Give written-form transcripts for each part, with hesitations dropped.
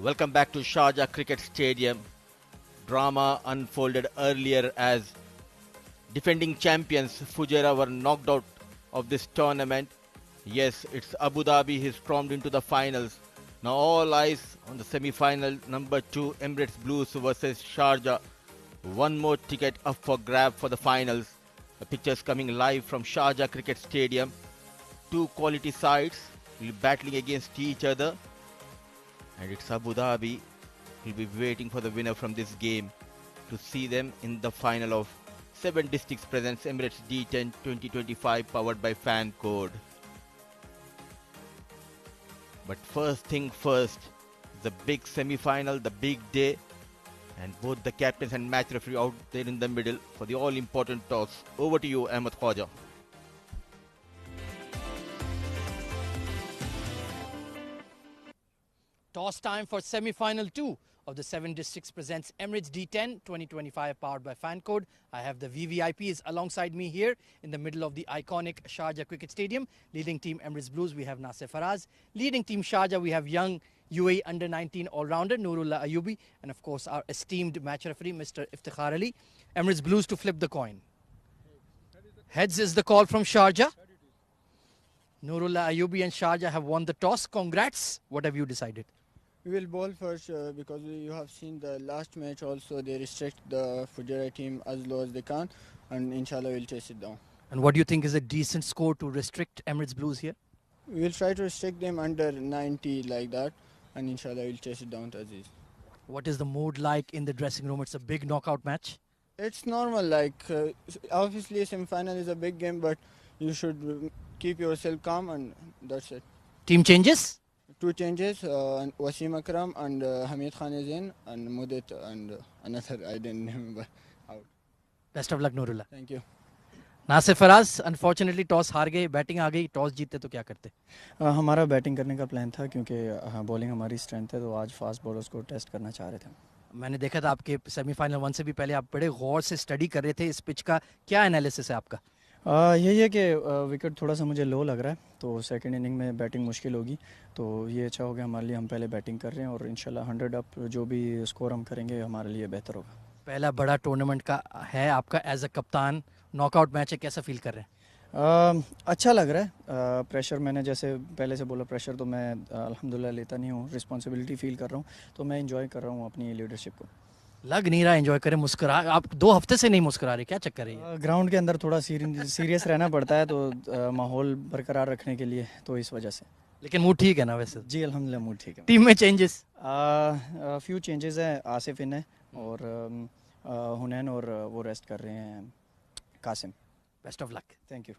Welcome back to Sharjah Cricket Stadium. Drama unfolded earlier as defending champions Fujairah were knocked out of this tournament. Yes, it's Abu Dhabi has stormed into the finals. Now all eyes on the semi-final number 2 Emirates Blues versus Sharjah. One more ticket up for grab for the finals. The pictures coming live from Sharjah Cricket Stadium. Two quality sides will be battling against each other. And it's Abu Dhabi. We'll be waiting for the winner from this game to see them in the final of 7 Districts presents Emirates D10 2025 powered by Fancode. But first thing first, the big semi-final, the big day, and both the captains and match referee out there in the middle for the all-important toss. Over to you, Ahmed Khwaja. Toss time for semi-final 2 of the 7 Districts presents Emirates D10 2025 powered by Fancode. I have the VVIPs alongside me here in the middle of the iconic Sharjah Cricket Stadium. Leading team Emirates Blues, we have Nasir Faraz. Leading team Sharjah, we have young UAE under-19 all-rounder Nurullah Ayubi. And of course our esteemed match referee Mr. Iftikhar Ali. Emirates Blues to flip the coin. Heads is the call from Sharjah. Nurullah Ayubi and Sharjah have won the toss. Congrats. What have you decided? We will bowl first because you have seen the last match also they restrict the Fujairah team as low as they can, and inshallah we'll chase it down. And what do you think is a decent score to restrict Emirates Blues here? We will try to restrict them under 90 like that, and inshallah we'll chase it down to Aziz. What is the mood like in the dressing room? It's a big knockout match. It's normal, like obviously semi-final is a big game, but you should keep yourself calm and that's it. Team changes? 2 changes, Wasim Akram and Hamid Khanezin and Mudit and another I didn't remember out. Best of luck, Nurullah. Thank you. Nasir Faraz, unfortunately toss हार गए, batting आ गई, toss जीतते तो क्या करते? हमारा batting करने का प्लान था क्योंकि बॉलिंग हमारी स्ट्रेंथ है, तो आज फास्ट बॉलर्स को टेस्ट करना चाह रहे थे. मैंने देखा था आपके सेमीफाइनल 1 से भी पहले आप बड़े गौर से स्टडी कर रहे थे इस पिच का. क्या एनालिसिस है आपका? यही है कि विकेट थोड़ा सा मुझे लो लग रहा है, तो सेकंड इनिंग में बैटिंग मुश्किल होगी, तो ये अच्छा हो गया हमारे लिए. हम पहले बैटिंग कर रहे हैं और इंशाल्लाह 100 अप जो भी स्कोर हम करेंगे हमारे लिए बेहतर होगा. पहला बड़ा टूर्नामेंट का है आपका एज अ कप्तान, नॉकआउट मैच है, कैसा फील कर रहे हैं? अच्छा लग रहा है. प्रेशर मैंने जैसे पहले से बोला, प्रेशर तो मैं अल्हम्दुलिल्लाह लेता नहीं हूँ, रिस्पॉन्सिबिलिटी फील कर रहा हूँ, तो मैं इंजॉय कर रहा हूँ अपनी लीडरशिप को. लग नहीं रहा एंजॉय करें, मुस्कुरा. आप 2 हफ्ते से नहीं मुस्कुरा रहे, क्या चक्कर है? ग्राउंड के अंदर थोड़ा सीरियस रहना पड़ता है, तो माहौल बरकरार रखने के लिए, तो इस वजह से. लेकिन मूड ठीक है ना वैसे? जी अल्हम्दुलिल्लाह मूड ठीक है. टीम में चेंजेस? फ्यू चेंजेस है. आसिफ इन है और हुनैन और वो रेस्ट कर रहे हैं Qasim. Best of luck. Thank you.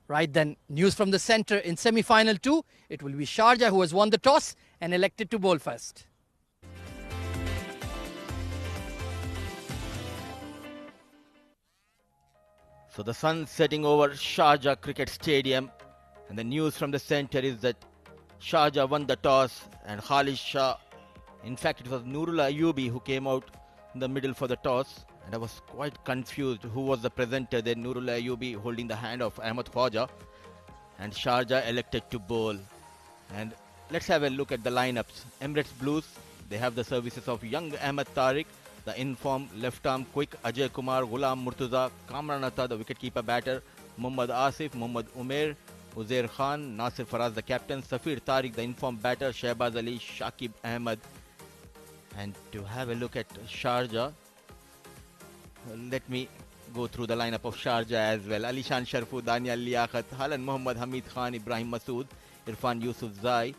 Right then, news from the center in semi-final 2. It will be Sharjah who has won the toss and elected to bowl first. So the sun setting over Sharjah Cricket Stadium, and the news from the center is that Sharjah won the toss and Khalid Shah, in fact it was Nurullah Ayubi who came out in the middle for the toss, and I was quite confused who was the presenter there. Nurullah Ayubi holding the hand of Ahmed Khwaja, and Sharjah elected to bowl. And let's have a look at the lineups. Emirates Blues, they have the services of young Ahmed Tariq, the informed left-arm quick Ajay Kumar, Ghulam Murtuza, Kamran Atta, the wicketkeeper batter, Muhammad Asif, Muhammad Umair, Uzair Khan, Nasir Faraz, the captain, Safir Tariq, the informed batter, Shehbaz Ali, Shakib Ahmed. And to have a look at Sharjah, let me go through the lineup of Sharjah as well. Alishan Sharfu, Daniel Liaquat, Halan Muhammad, Hamid Khan, Ibrahim Masood, Irfan Yusuf Zai,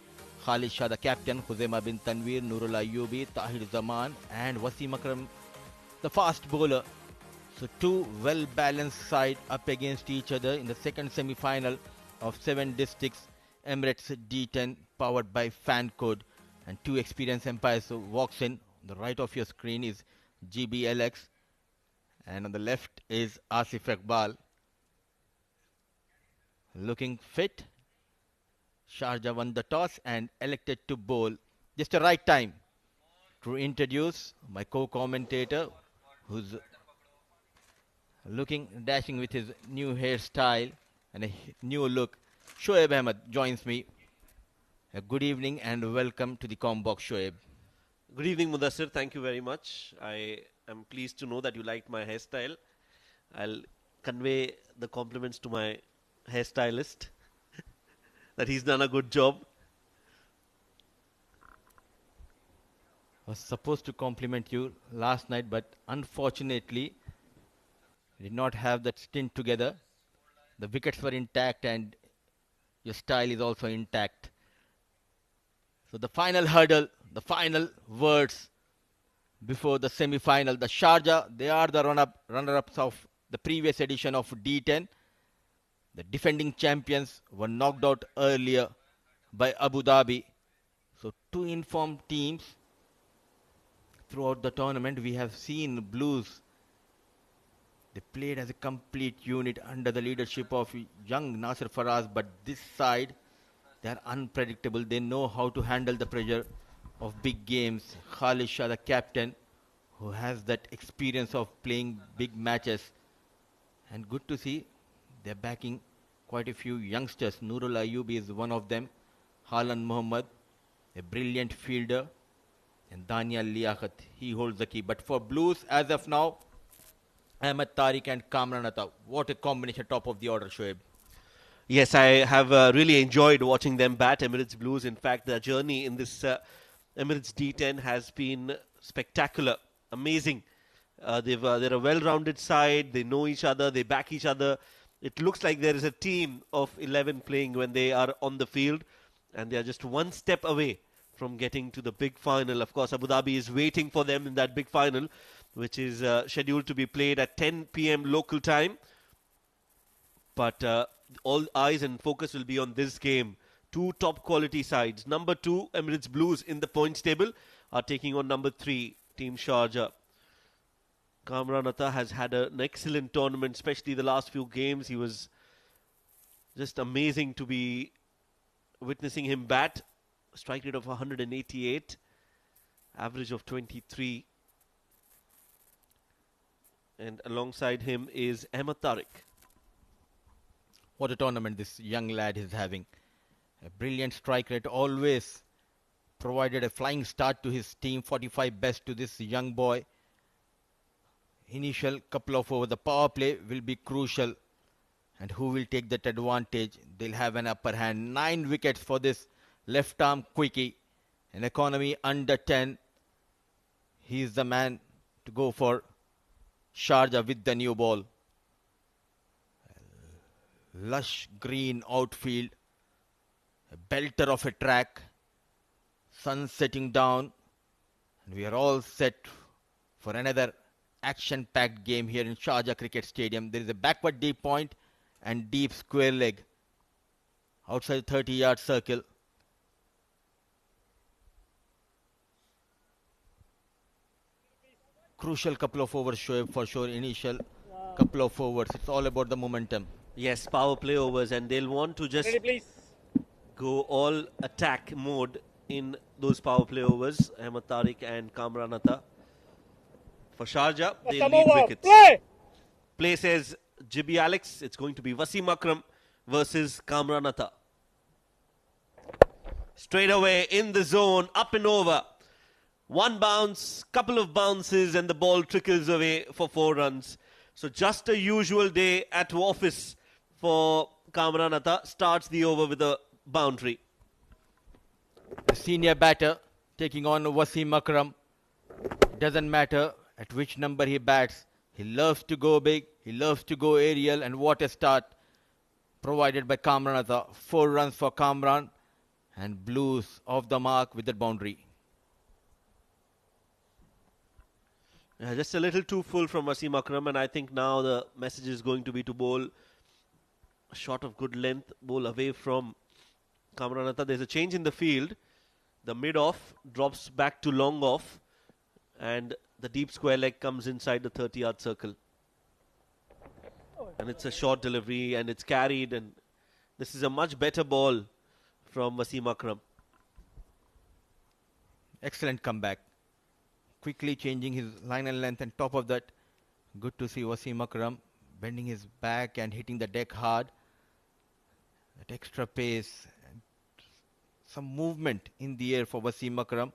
Khalid Shah the captain, Khuzaima bin Tanveer, Nurullah Ayubi, Tahir Zaman and Wasim Akram the fast bowler. So 2 well-balanced sides up against each other in the second semi-final of 7 Districts Emirates D10 powered by Fancode, and 2 experienced umpires. So walks in. On the right of your screen is GBLX and on the left is Asif Iqbal. Looking fit. Sharjah won the toss and elected to bowl. Just the right time to introduce my co-commentator, who's looking dashing with his new hairstyle and a new look. Shoaib Ahmed joins me. Good evening and welcome to the Combox, Shoaib. Good evening, Mudassir. Thank you very much. I am pleased to know that you liked my hairstyle. I'll convey the compliments to my hairstylist that he's done a good job. I was supposed to compliment you last night, but unfortunately, we did not have that stint together. The wickets were intact and your style is also intact. So the final hurdle, the final words before the semi-final. The Sharjah, they are the runner-ups of the previous edition of D10. The defending champions were knocked out earlier by Abu Dhabi. So two informed teams throughout the tournament. We have seen Blues. They played as a complete unit under the leadership of young Nasir Faraz, but this side, they are unpredictable. They know how to handle the pressure of big games. Khalid Shah, the captain, who has that experience of playing big matches. And good to see they're backing quite a few youngsters. Nurul Ayubi is one of them. Halan Muhammad, a brilliant fielder. And Daniel Liaquat, he holds the key. But for Blues, as of now, Ahmed Tariq and Kamran Atta. What a combination, top of the order, Shoaib. Yes, I have really enjoyed watching them bat, Emirates Blues. In fact, their journey in this Emirates D10 has been spectacular, amazing. They're a well-rounded side. They know each other. They back each other. It looks like there is a team of 11 playing when they are on the field, and they are just one step away from getting to the big final. Of course, Abu Dhabi is waiting for them in that big final, which is scheduled to be played at 10 p.m. local time. But all eyes and focus will be on this game. Two top quality sides. Number 2, Emirates Blues in the points table, are taking on number 3, Team Sharjah. Kamran Atta has had an excellent tournament, especially the last few games. He was just amazing to be witnessing him bat. Strike rate of 188, average of 23. And alongside him is Ahmed Tariq. What a tournament this young lad is having. A brilliant strike rate, always provided a flying start to his team. 45 best to this young boy. Initial couple of overs, the power play will be crucial. And who will take that advantage? They'll have an upper hand. 9 wickets for this left arm quickie. An economy under 10. He's the man to go for Sharjah with the new ball. Lush green outfield. A belter of a track. Sun setting down. And we are all set for another action-packed game here in Sharjah Cricket Stadium. There is a backward deep point and deep square leg outside the 30-yard circle. Crucial couple of overs, Shoaib, for sure. Initial couple of overs. It's all about the momentum. Yes, power play overs, and they'll want to just go all attack mode in those power play overs. Ahmed Tariq and Kamran Atta. For Sharjah, they'll need wickets. Play says Jibi Alex. It's going to be Wasim Akram versus Kamran Atta. Straight away in the zone, up and over. One bounce, couple of bounces, and the ball trickles away for 4 runs. So just a usual day at office for Kamran Atta. Starts the over with a boundary. The senior batter taking on Wasim Akram. Doesn't matter at which number he bats. He loves to go big. He loves to go aerial. And what a start provided by Kamran Atta. 4 runs for Kamran. And Blues off the mark with that boundary. Just a little too full from Wasim Akram, and I think now the message is going to be to bowl a shot of good length, bowl away from Kamran Atta. There's a change in the field. The mid-off drops back to long off, and the deep square leg comes inside the 30-yard circle. And it's a short delivery, and it's carried, and this is a much better ball from Wasim Akram. Excellent comeback. Quickly changing his line and length, and top of that, good to see Wasim Akram bending his back and hitting the deck hard. That extra pace and some movement in the air for Wasim Akram.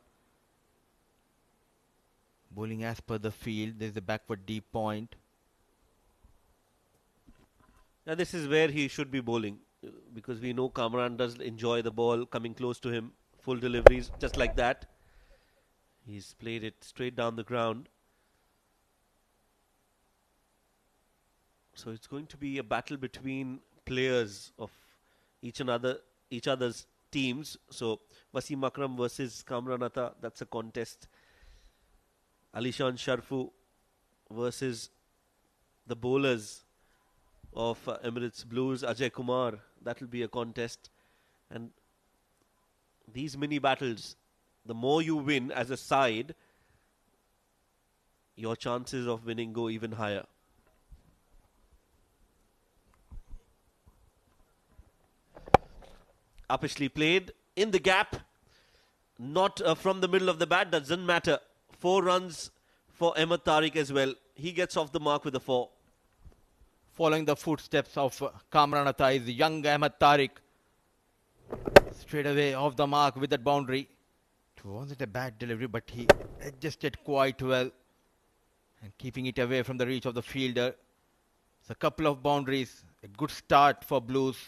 Bowling as per the field. There's a backward deep point. Now this is where he should be bowling, because we know Kamran does enjoy the ball coming close to him. Full deliveries, just like that. He's played it straight down the ground. So it's going to be a battle between players of each other's teams. So Wasim Akram versus Kamran Atta, that's a contest. Alishan Sharfu versus the bowlers of Emirates Blues, Ajay Kumar, that will be a contest. And these mini battles, the more you win as a side, your chances of winning go even higher. Uppishly played in the gap, not from the middle of the bat, doesn't matter. 4 runs for Ahmed Tariq as well. He gets off the mark with a 4. Following the footsteps of Kamran Atta is young Ahmed Tariq. Straight away off the mark with that boundary. It wasn't a bad delivery, but he adjusted quite well and keeping it away from the reach of the fielder. It's a couple of boundaries. A good start for Blues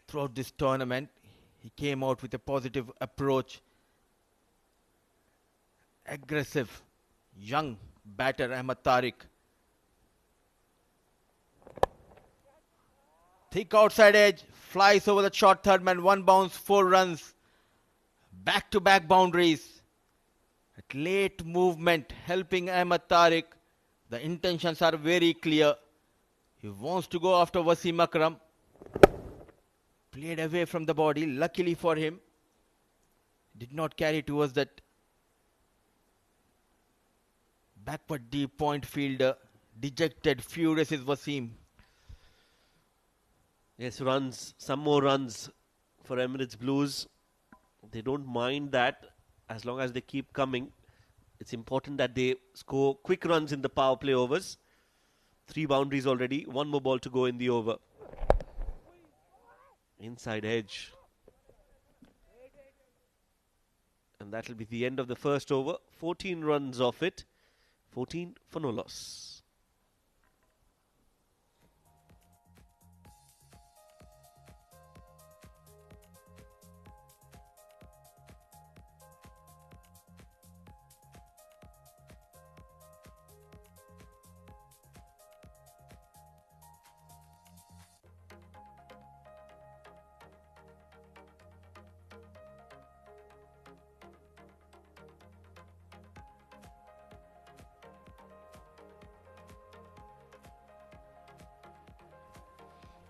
throughout this tournament. He came out with a positive approach. Aggressive, young batter Ahmed Tariq. Thick outside edge, flies over the short third man, 1 bounce, 4 runs. Back-to-back boundaries. At late movement, helping Ahmed Tariq. The intentions are very clear. He wants to go after Wasim Akram. Played away from the body, luckily for him. Did not carry towards that backward deep point fielder. Dejected, furious is Wasim. Yes, runs, some more runs for Emirates Blues. They don't mind that as long as they keep coming. It's important that they score quick runs in the power play overs. 3 boundaries already, 1 more ball to go in the over. Inside edge. And that will be the end of the first over. 14 runs off it. 14 for no loss.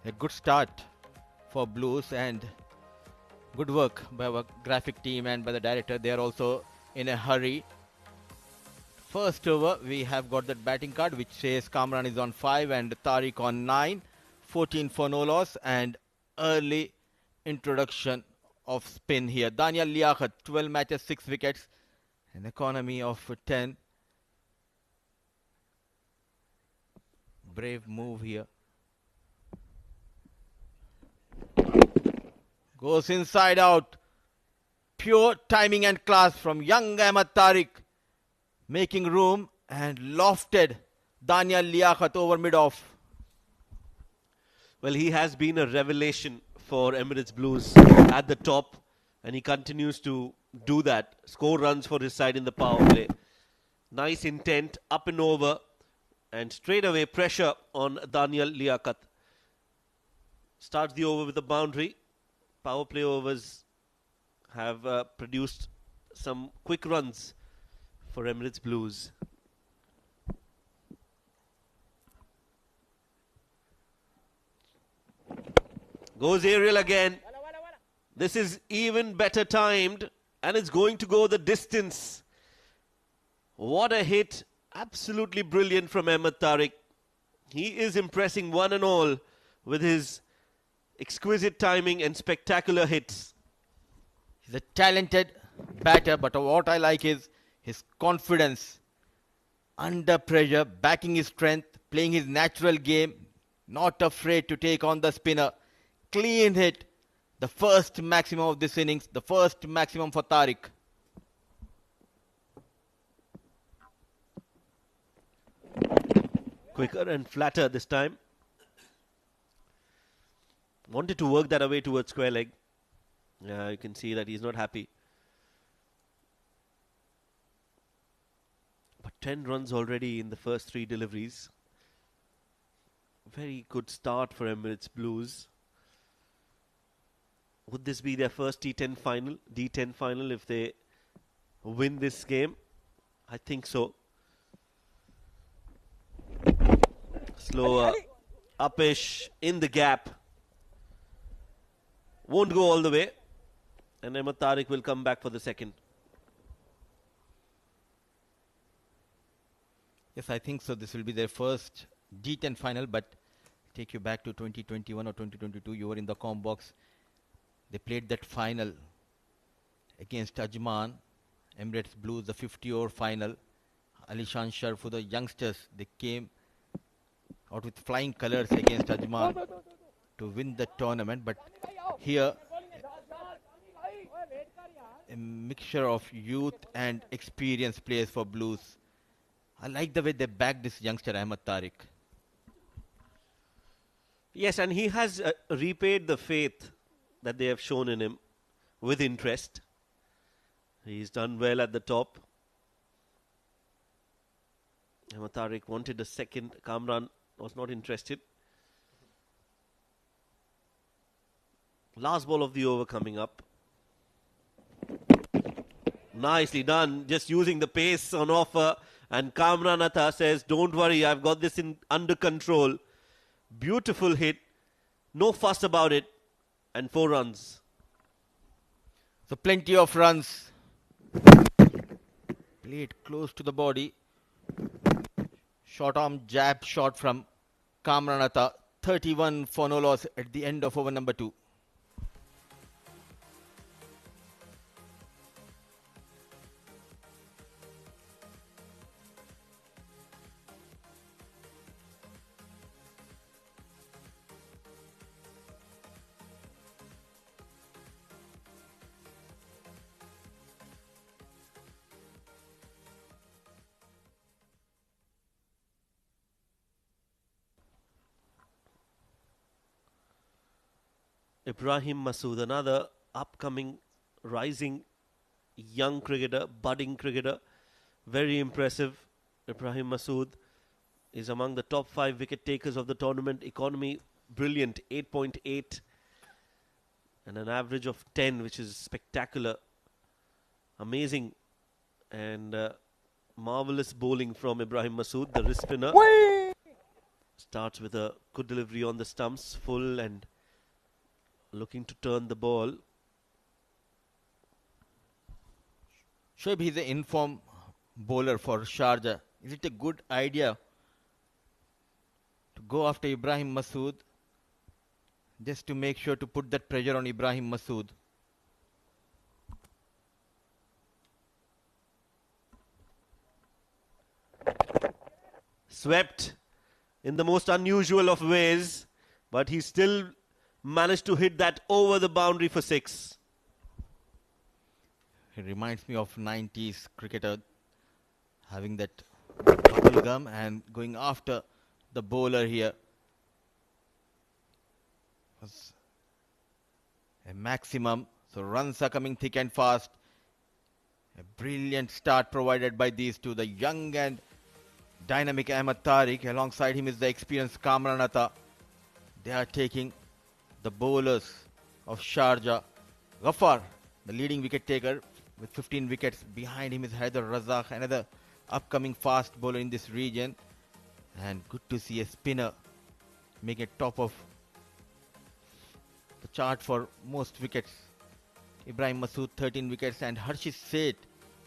A good start for Blues and good work by our graphic team and by the director. They are also in a hurry. First over, we have got that batting card which says Kamran is on 5 and Tariq on 9. 14 for no loss and early introduction of spin here. Daniel Liaquat, 12 matches, 6 wickets, an economy of 10. Brave move here. Goes inside out. Pure timing and class from young Ahmed Tariq. Making room and lofted Daniel Liaquat over mid-off. Well, he has been a revelation for Emirates Blues at the top. And he continues to do that. Score runs for his side in the power play. Nice intent, up and over. And straight away pressure on Daniel Liaquat. Starts the over with a boundary. Power play overs have produced some quick runs for Emirates Blues. Goes aerial again. This is even better timed and it's going to go the distance. What a hit. Absolutely brilliant from Ahmed Tariq. He is impressing one and all with his exquisite timing and spectacular hits. He's a talented batter, but what I like is his confidence. Under pressure, backing his strength, playing his natural game, not afraid to take on the spinner. Clean hit. The first maximum of this innings, the first maximum for Tariq. quicker and flatter this time. Wanted to work that away towards square leg. You can see that he's not happy. But 10 runs already in the first 3 deliveries. Very good start for Emirates Blues. Would this be their first D10 final if they win this game? I think so. Slower, uppish, in the gap. Won't go all the way. And Ahmed Tariq will come back for the second. Yes, I think so. This will be their first D10 final, but take you back to 2021 or 2022. You were in the com box. They played that final against Ajman, Emirates Blues, the 50-over final. Alishan Shar, for the youngsters, they came out with flying colors against Ajman to win the tournament. But here, a mixture of youth and experienced players for Blues. I like the way they back this youngster, Ahmed Tariq. Yes, and he has repaid the faith that they have shown in him with interest. He's done well at the top. Ahmed Tariq wanted a second. Kamran was not interested. Last ball of the over coming up. Nicely done. Just using the pace on offer. And Kamran Atta says, don't worry, I've got this under control. Beautiful hit. No fuss about it. And 4 runs. So plenty of runs. Played close to the body. Short arm jab shot from Kamran Atta. 31 for no loss at the end of over number 2. Ibrahim Masood, another upcoming rising young cricketer, budding cricketer. Very impressive. Ibrahim Masood is among the top 5 wicket takers of the tournament. Economy, brilliant, 8.8. And an average of 10, which is spectacular. Amazing. And marvellous bowling from Ibrahim Masood, the wrist spinner. Starts with a good delivery on the stumps, full and looking to turn the ball. Shoaib, he's an informed bowler for Sharjah. Is it a good idea to go after Ibrahim Masood just to make sure to put that pressure on Ibrahim Masood? Swept in the most unusual of ways, but he still managed to hit that over the boundary for 6. He reminds me of 90s cricketer having that bubble gum and going after the bowler here. Was a maximum. So runs are coming thick and fast. A brilliant start provided by these two. The young and dynamic Ahmed Tariq. Alongside him is the experienced Kamran Atta. They are taking the bowlers of Sharjah. Ghaffar, the leading wicket taker with 15 wickets. Behind him is Haider Razak, another upcoming fast bowler in this region. And good to see a spinner make it top of the chart for most wickets. Ibrahim Masood 13 wickets and Harshit Seth,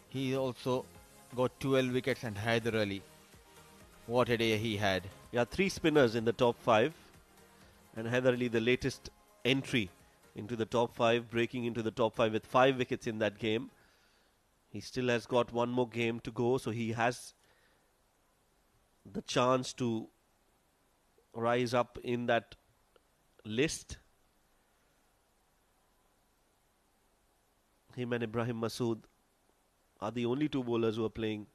he also got 12 wickets, and Haider Ali. What a day he had. Yeah, 3 spinners in the top 5. And Haider Ali, the latest entry into the top 5, breaking into the top 5 with 5 wickets in that game. He still has got one more game to go, so he has the chance to rise up in that list. Him and Ibrahim Masood are the only 2 bowlers who are playing.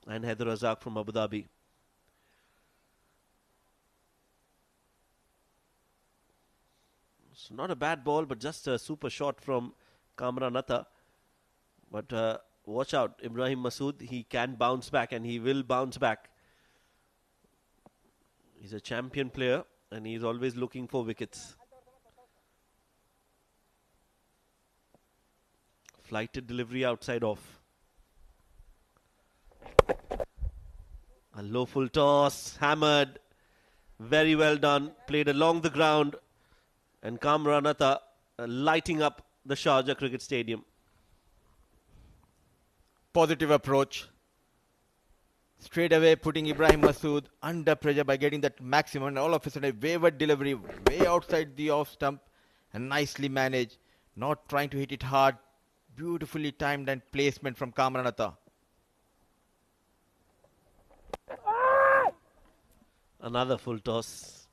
And Haider Razak from Abu Dhabi. So not a bad ball, but just a super shot from Kamran Atta. But watch out, Ibrahim Masood, he can bounce back and he will bounce back. He's a champion player and he's always looking for wickets. Flighted delivery outside off. A low full toss, hammered. Very well done. Played along the ground. And Kamran Atta lighting up the Sharjah Cricket Stadium. Positive approach. Straight away putting Ibrahim Masood under pressure by getting that maximum. And all of a sudden a wayward delivery way outside the off stump. And nicely managed. Not trying to hit it hard. Beautifully timed and placement from Kamran Atta. Another full toss.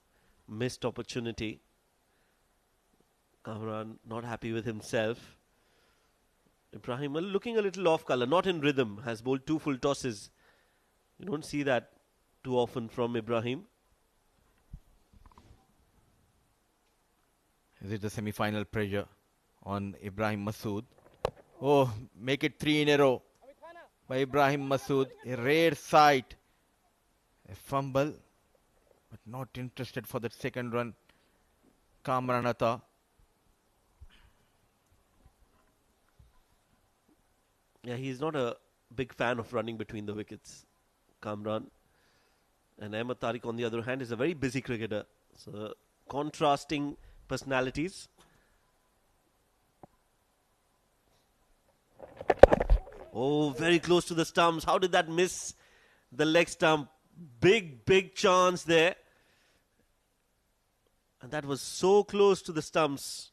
Missed opportunity. Kamran not happy with himself. Ibrahim looking a little off colour, not in rhythm. Has bowled 2 full tosses. You don't see that too often from Ibrahim. Is it the semi-final pressure on Ibrahim Masood? Oh, make it 3 in a row by Ibrahim Masood. A rare sight. A fumble, but not interested for that second run. Kamran Atta. Yeah, he's not a big fan of running between the wickets, Kamran. And Ahmed Tariq, on the other hand, is a very busy cricketer. So, contrasting personalities. Oh, very close to the stumps. How did that miss the leg stump? Big chance there. And that was so close to the stumps.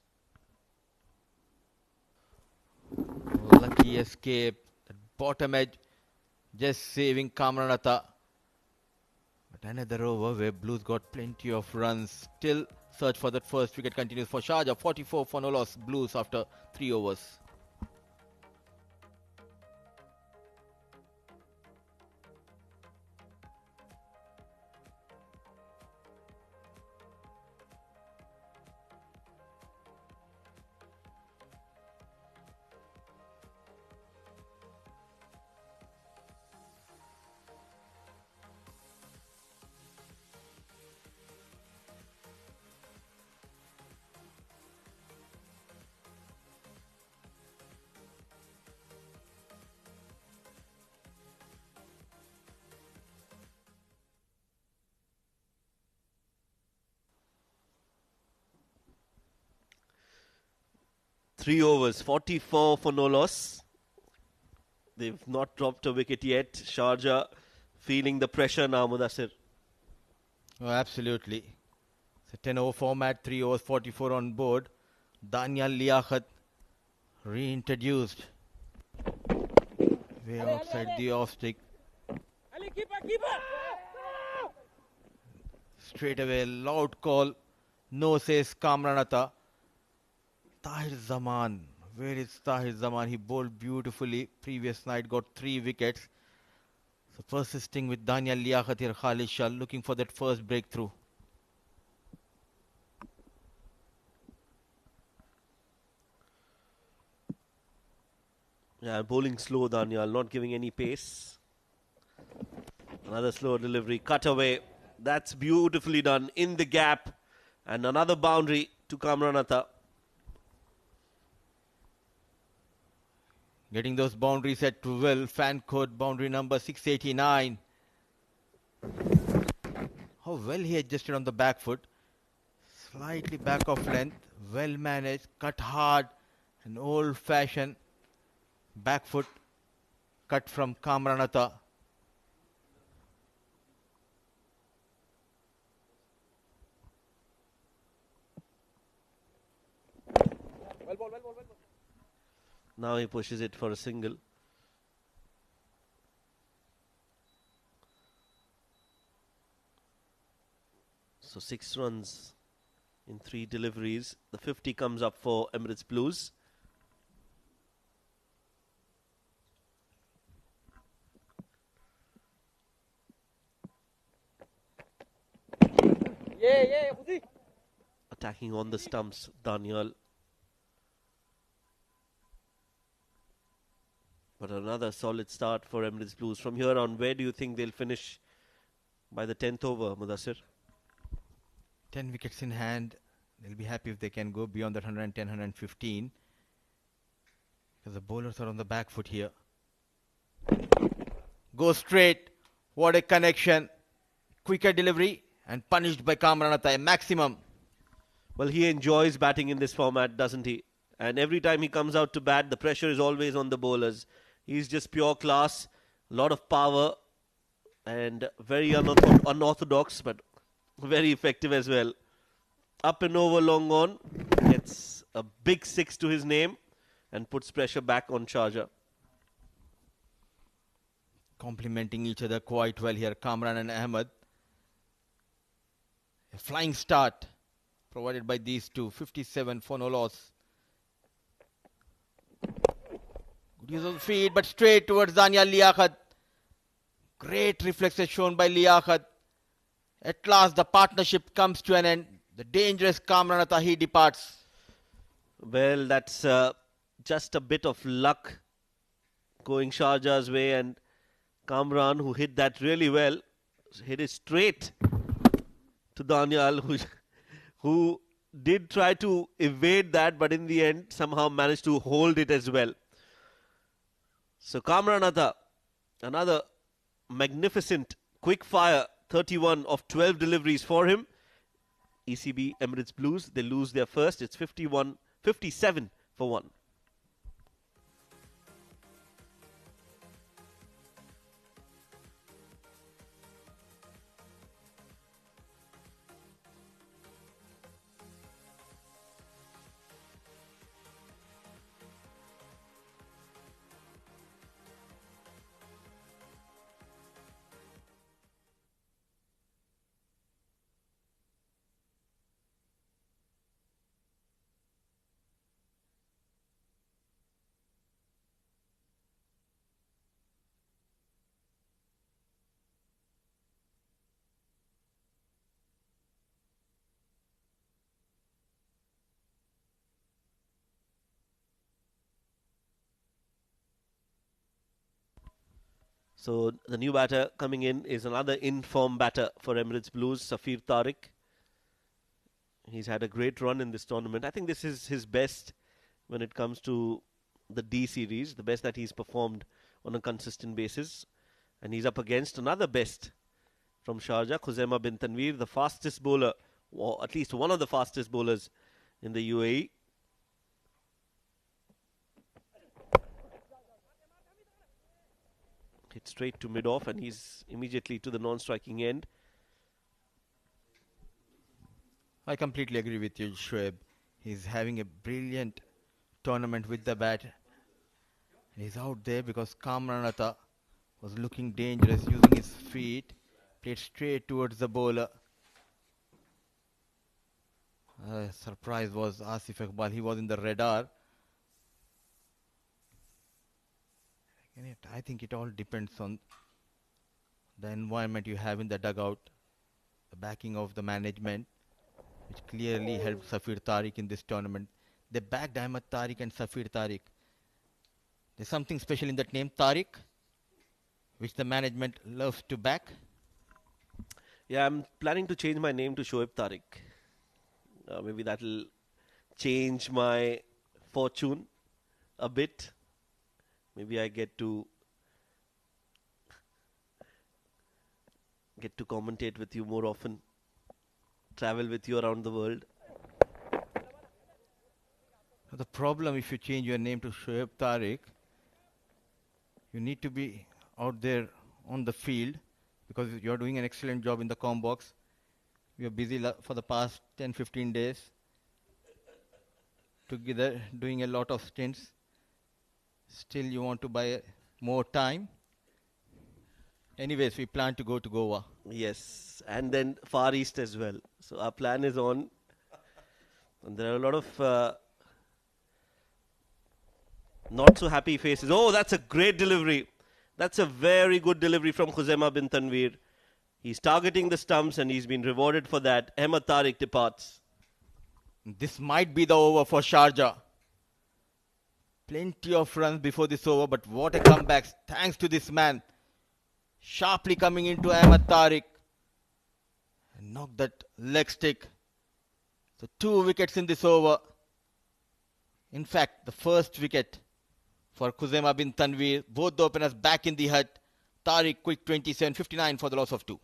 Lucky escape. That bottom edge just saving Kamran Atta. But another over where Blues got plenty of runs. Still search for that first wicket continues for Sharjah. 44 for no loss Blues after 3 overs. Three overs, 44 for no loss. They've not dropped a wicket yet. Sharjah feeling the pressure now, Mudassir. Oh, absolutely. It's a 10 over format, 3 overs, 44 on board. Daniel Liaquat reintroduced. Way outside the off stick. Straight away, loud call. No, says Kamran Atta. Tahir Zaman. Where is Tahir Zaman? He bowled beautifully. Previous night got 3 wickets. So persisting with Daniel Liaquat here, Khalid Shah looking for that first breakthrough. Yeah, bowling slow, Daniel, not giving any pace. Another slow delivery, cut away. That's beautifully done in the gap. And another boundary to Kamran Atta. Getting those boundaries set to well. Fancode boundary number 689. How well he adjusted on the back foot. Slightly back of length. Well managed. Cut hard. An old fashioned back foot cut from Kamran Atta. Now he pushes it for a single. So 6 runs in 3 deliveries. The 50 comes up for Emirates Blues. attacking on the stumps, Daniel. But another solid start for Emirates Blues. From here on, where do you think they'll finish by the 10th over, Mudassir? 10 wickets in hand. They'll be happy if they can go beyond that 110, 115. Because the bowlers are on the back foot here. Go straight. What a connection. Quicker delivery and punished by Kamran Atta, a maximum. Well, he enjoys batting in this format, doesn't he? And every time he comes out to bat, the pressure is always on the bowlers. He's just pure class, a lot of power, and very unorthodox, but very effective as well. Up and over, long on, gets a big 6 to his name and puts pressure back on Sharjah. Complementing each other quite well here, Kamran and Ahmed. A flying start provided by these two. 57 for no loss. Good use of the feet, but straight towards Daniel Liaquat. Great reflexes shown by Liaquat. At last, the partnership comes to an end. The dangerous Kamran Atta, he departs. Well, that's just a bit of luck going Sharjah's way, and Kamran, who hit that really well, hit it straight to Daniel, who did try to evade that, but in the end somehow managed to hold it as well. So Kamran Atta, another magnificent quick fire, 31 of 12 deliveries for him. ECB Emirates Blues, they lose their first. It's 57 for 1. So the new batter coming in is another in-form batter for Emirates Blues, Safir Tariq. He's had a great run in this tournament. I think this is his best when it comes to the D series, the best that he's performed on a consistent basis. And he's up against another best from Sharjah, Khuzaima bin Tanveer, the fastest bowler, or at least one of the fastest bowlers in the UAE. Hit straight to mid-off, and he's immediately to the non-striking end. I completely agree with you, Shoaib. He's having a brilliant tournament with the bat. He's out there because Kamran Atta was looking dangerous, using his feet, played straight towards the bowler. Surprise was Asif Iqbal. He was in the radar. I think it all depends on the environment you have in the dugout, the backing of the management, which clearly helped Safir Tariq in this tournament. They backed Ahmed Tariq and Safir Tariq. There's something special in that name, Tariq, which the management loves to back. Yeah, I'm planning to change my name to Shoaib Tariq. Maybe that'll change my fortune a bit. Maybe I get to commentate with you more often, travel with you around the world. The problem, if you change your name to Shoaib Tariq, you need to be out there on the field because you're doing an excellent job in the comm box. You're busy for the past 10-15 days together doing a lot of stints. Still you want to buy more time. Anyways, we plan to go to Goa. Yes, and then Far East as well. So our plan is on. And there are a lot of not so happy faces. Oh, that's a great delivery. That's a very good delivery from Khuzaima bin Tanveer. He's targeting the stumps and he's been rewarded for that. Ahmed Tariq departs. This might be the over for Sharjah. Plenty of runs before this over, but what a comeback thanks to this man. Sharply coming into Ahmed Tariq and knocked that leg stick. So 2 wickets in this over. In fact, the first wicket for Khuzaima bin Tanveer. Both the openers back in the hut. Tariq quick 27-59 for the loss of 2.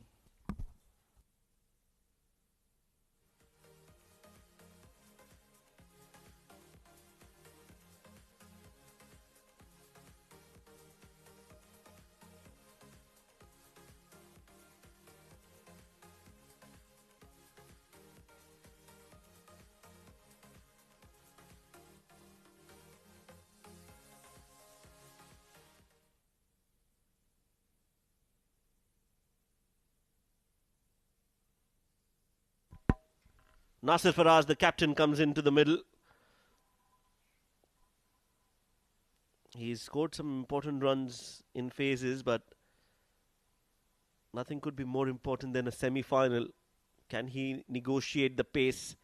Nasir Faraz, the captain, comes into the middle. He's scored some important runs in phases, but nothing could be more important than a semi-final. Can he negotiate the pace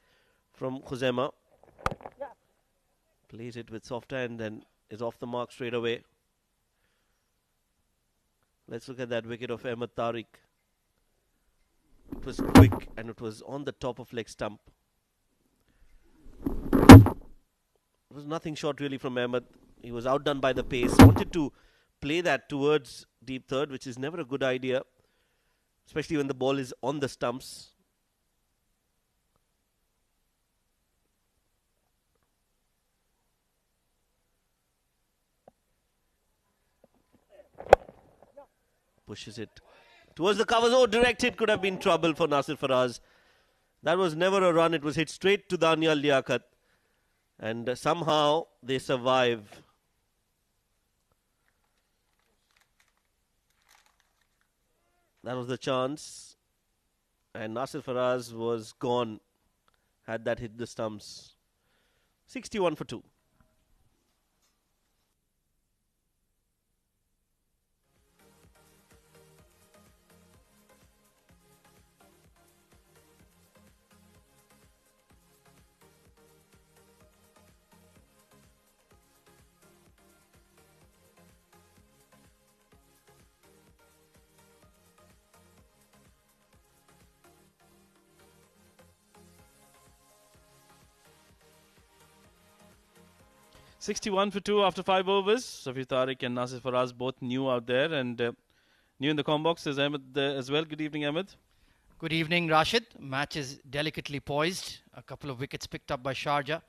from Khuzaima? Plays it with soft hand and is off the mark straight away. Let's look at that wicket of Ahmed Tariq. It was quick and it was on the top of leg stump. It was nothing short really from Ahmed. He was outdone by the pace. Wanted to play that towards deep third, which is never a good idea, especially when the ball is on the stumps. Pushes it towards the covers. Oh, directed, could have been trouble for Nasir Faraz. That was never a run. It was hit straight to Daniel Liaquat. And somehow they survive. That was the chance. And Nasir Faraz was gone had that hit the stumps. 61 for 2. $61 for 2 after 5 overs. Safir Tariq and Nasir Faraz both new out there, and new in the com box is Ahmed as well. Good evening, Ahmed. Good evening, Rashid. Match is delicately poised. A couple of wickets picked up by Sharjah.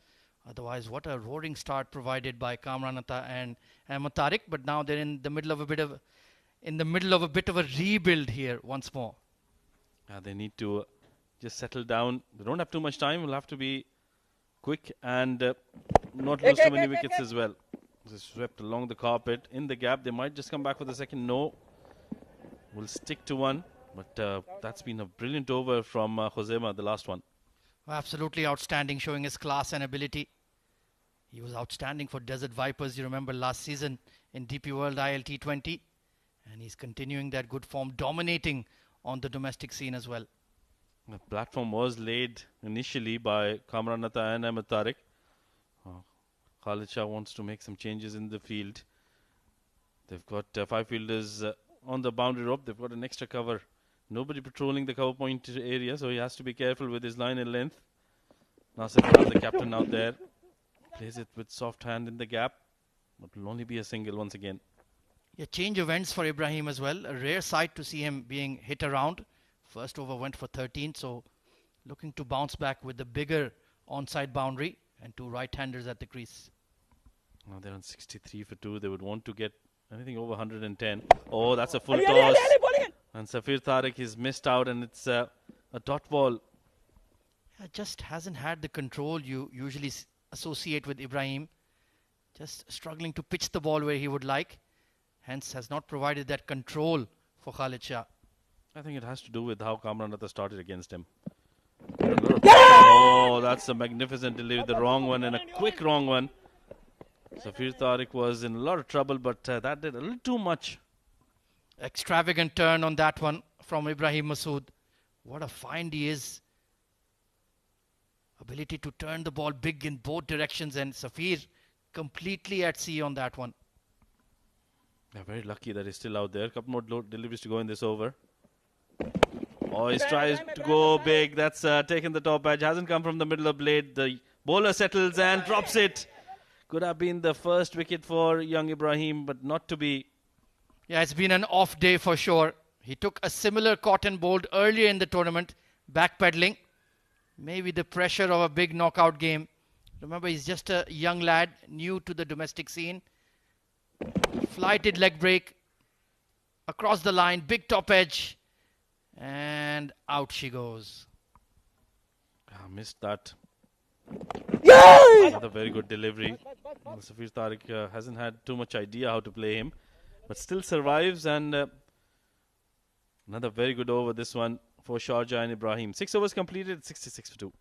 Otherwise, what a roaring start provided by Kamran Atta and Ahmed Tariq. But now they're in the middle of a bit of a rebuild here once more. They need to just settle down. They don't have too much time. We'll have to be quick and not lose too many wickets as well. Just swept along the carpet in the gap. They might just come back for the second. No, we'll stick to one. But that's been a brilliant over from Khuzaima, the last one. Absolutely outstanding, showing his class and ability. He was outstanding for Desert Vipers, you remember, last season in DP World ILT20. And he's continuing that good form, dominating on the domestic scene as well. The platform was laid initially by Kamran Atta and Ahmed Tariq. Khalid Shah wants to make some changes in the field. They've got 5 fielders on the boundary rope. They've got an extra cover. Nobody patrolling the cover point area, so he has to be careful with his line and length. Nasir Faraz, the captain out there, plays it with soft hand in the gap, but will only be a single once again. A change of ends for Ibrahim as well. A rare sight to see him being hit around. First over went for 13, so looking to bounce back with the bigger onside boundary and 2 right-handers at the crease. Now they're on 63 for 2. They would want to get anything over 110. Oh, that's a full toss. And Safir Tariq is missed out, and it's a dot ball. Just hasn't had the control you usually associate with Ibrahim. Just struggling to pitch the ball where he would like. Hence has not provided that control for Khalid Shah. I think it has to do with how Kamran Atta started against him. Oh, that's a magnificent delivery. The wrong one and a quick wrong one. Safir Tariq was in a lot of trouble, but that did a little too much. Extravagant turn on that one from Ibrahim Masood. What a find he is. A ability to turn the ball big in both directions, and Safir completely at sea on that one. They're very lucky that he's still out there. A couple more deliveries to go in this over. Oh, he tries to go big. That's taken the top edge. Hasn't come from the middle of blade. The bowler settles and drops it. Could have been the first wicket for young Ibrahim, but not to be. Yeah, it's been an off day for sure. He took a similar cotton bowled earlier in the tournament, backpedaling. Maybe the pressure of a big knockout game. Remember, he's just a young lad, new to the domestic scene. Flighted leg break. Across the line, big top edge. And out she goes. Missed that. Another very good delivery. Safir Tariq hasn't had too much idea how to play him, but still survives. And another very good over this one for Sharjah and Ibrahim. 6 overs completed, 66 for 2.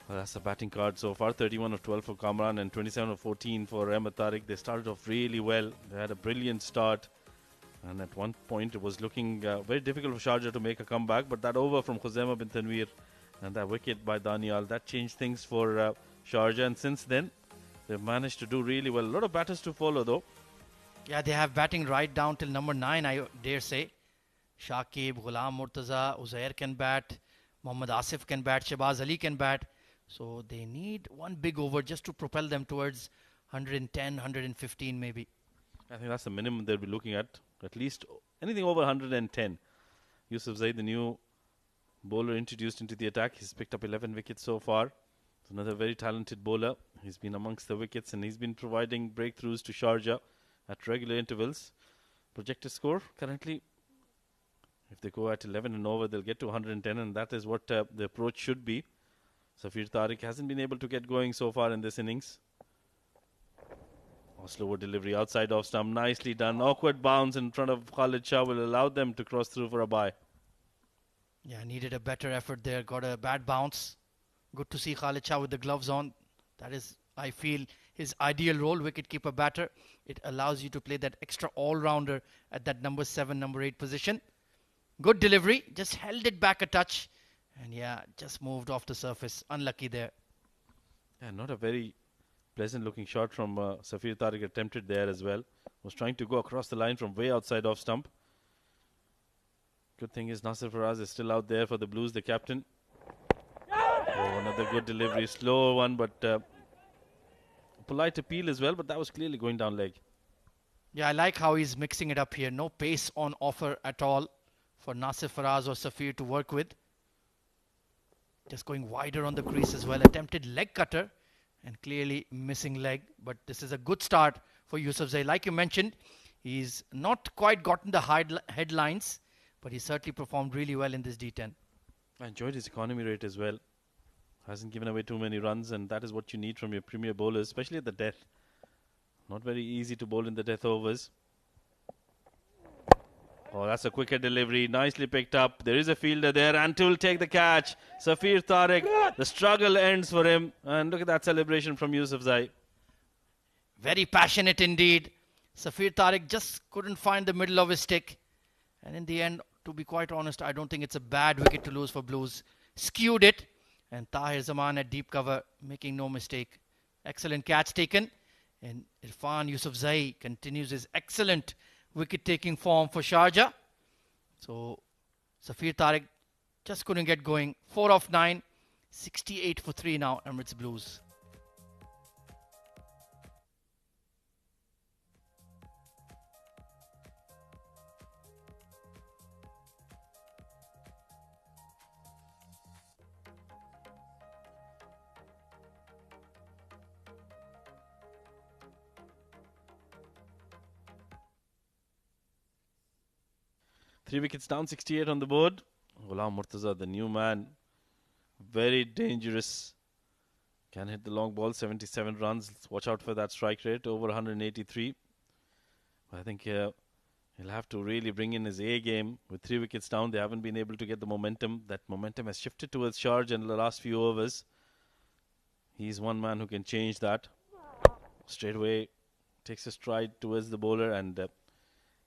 Well, that's the batting card so far. 31 of 12 for Kamran and 27 of 14 for Ahmed Tariq. They started off really well. They had a brilliant start. And at one point, it was looking very difficult for Sharjah to make a comeback. But that over from Khuzaima bin Tanveer and that wicket by Danial, that changed things for Sharjah. And since then, they've managed to do really well. A lot of batters to follow, though. Yeah, they have batting right down till number 9, I dare say. Shakib, Ghulam Murtaza, Uzair can bat. Mohammad Asif can bat. Shahbaz Ali can bat. So they need one big over just to propel them towards 110, 115 maybe. I think that's the minimum they'll be looking at. At least anything over 110. Yusuf Zaid, the new bowler introduced into the attack. He's picked up 11 wickets so far. He's another very talented bowler. He's been amongst the wickets and he's been providing breakthroughs to Sharjah at regular intervals. Projected score currently, if they go at 11 and over, they'll get to 110, and that is what the approach should be. Safir Tariq hasn't been able to get going so far in this innings. Slower delivery outside off stump. Nicely done. Awkward bounce in front of Khalid Shah will allow them to cross through for a bye. Yeah, needed a better effort there. Got a bad bounce. Good to see Khalid Shah with the gloves on. That is, I feel, his ideal role, wicketkeeper batter. It allows you to play that extra all-rounder at that number 7, number 8 position. Good delivery. Just held it back a touch. And yeah, just moved off the surface. Unlucky there. Yeah, not a very pleasant looking shot from Safir Tariq, attempted there as well. Was trying to go across the line from way outside off stump. Good thing is Nasir Faraz is still out there for the Blues, the captain. Oh, another good delivery. Slow one, but polite appeal as well, but that was clearly going down leg. Yeah, I like how he's mixing it up here. No pace on offer at all for Nasir Faraz or Safir to work with. Just going wider on the crease as well. Attempted leg cutter and clearly missing leg. But this is a good start for Yusuf Zai. Like you mentioned, he's not quite gotten the headlines, but he certainly performed really well in this D10. I enjoyed his economy rate as well. Hasn't given away too many runs, and that is what you need from your premier bowlers, especially at the death. Not very easy to bowl in the death overs. Oh, that's a quicker delivery. Nicely picked up. There is a fielder there, and will take the catch. Safir Tariq. The struggle ends for him. And look at that celebration from Yusuf Zai. Very passionate indeed. Safir Tariq just couldn't find the middle of his stick. And in the end, to be quite honest, I don't think it's a bad wicket to lose for Blues. Skewed it. And Tahir Zaman at deep cover, making no mistake. Excellent catch taken. And Irfan Yusuf Zai continues his excellent wicket-taking form for Sharjah. So, Safir Tariq just couldn't get going. 4 of 9, 68 for 3 now, Emirates Blues. Three wickets down, 68 on the board. Ghulam Murtaza, the new man. Very dangerous. Can hit the long ball, 77 runs. Watch out for that strike rate, over 183. I think his He'll have to really bring in his A game. With 3 wickets down, they haven't been able to get the momentum. That momentum has shifted towards Sharjah in the last few overs. He's one man who can change that. Straight away, takes a stride towards the bowler and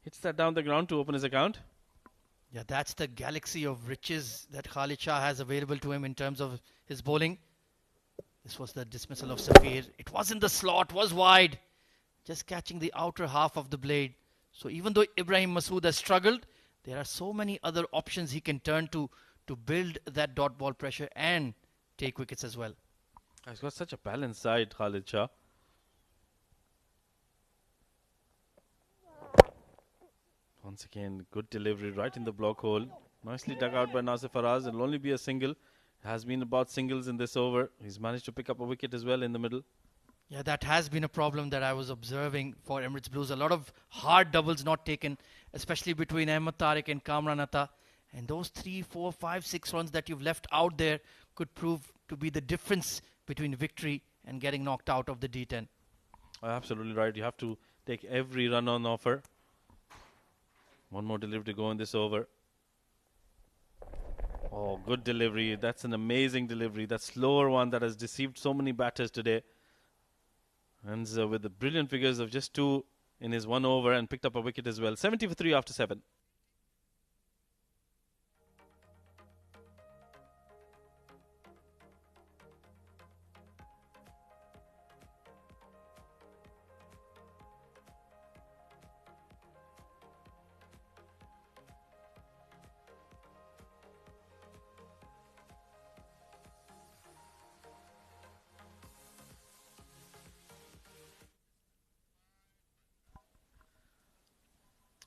hits that down the ground to open his account. Yeah, that's the galaxy of riches that Khalid Shah has available to him in terms of his bowling. This was the dismissal of Safir. It was in the slot, was wide. Just catching the outer half of the blade. So even though Ibrahim Masood has struggled, there are so many other options he can turn to build that dot ball pressure and take wickets as well. He's got such a balanced side, Khalid Shah. Once again, good delivery right in the block hole. Nicely dug out by Nasir Faraz. It'll only be a single. Has been about singles in this over. He's managed to pick up a wicket as well in the middle. Yeah, that has been a problem that I was observing for Emirates Blues. A lot of hard doubles not taken, especially between Ahmed Tariq and Kamran Atta. And those 3, 4, 5, 6 runs that you've left out there could prove to be the difference between victory and getting knocked out of the D10. Absolutely right. You have to take every run on offer. One more delivery to go in this over. Oh, good delivery. That's an amazing delivery. That slower one that has deceived so many batters today. And with the brilliant figures of just 2 in his 1 over and picked up a wicket as well. 70 for 3 after 7.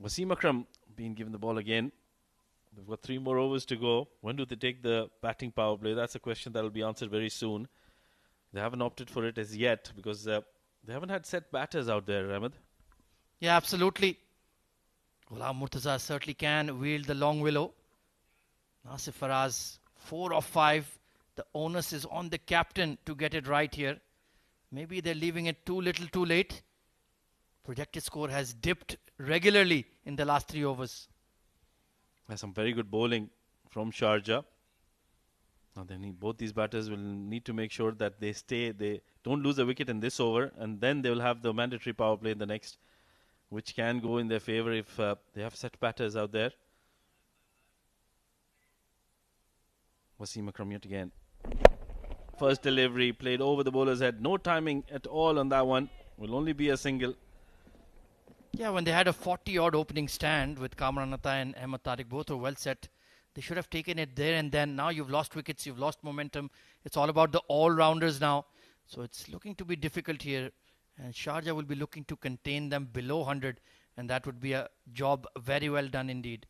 Wasim Akram being given the ball again. They've got 3 more overs to go. When do they take the batting power play? That's a question that will be answered very soon. They haven't opted for it as yet because they haven't had set batters out there, Ahmed. Yeah, absolutely. Ghulam Murtaza certainly can wield the long willow. Nasir Faraz, 4 of 5. The onus is on the captain to get it right here. Maybe they're leaving it too little too late. Projected score has dipped regularly in the last 3 overs. There's some very good bowling from Sharjah. Now both these batters will need to make sure that they don't lose a wicket in this over, and then they will have the mandatory power play in the next, which can go in their favour if they have set batters out there. Wasim Akram yet again. First delivery played over the bowler's head. No timing at all on that one. Will only be a single. Yeah, when they had a 40-odd opening stand with Kamran Atta and Ahmed Tariq, both were well set. They should have taken it there and then. Now you've lost wickets, you've lost momentum. It's all about the all-rounders now. So it's looking to be difficult here. And Sharjah will be looking to contain them below 100. And that would be a job very well done indeed.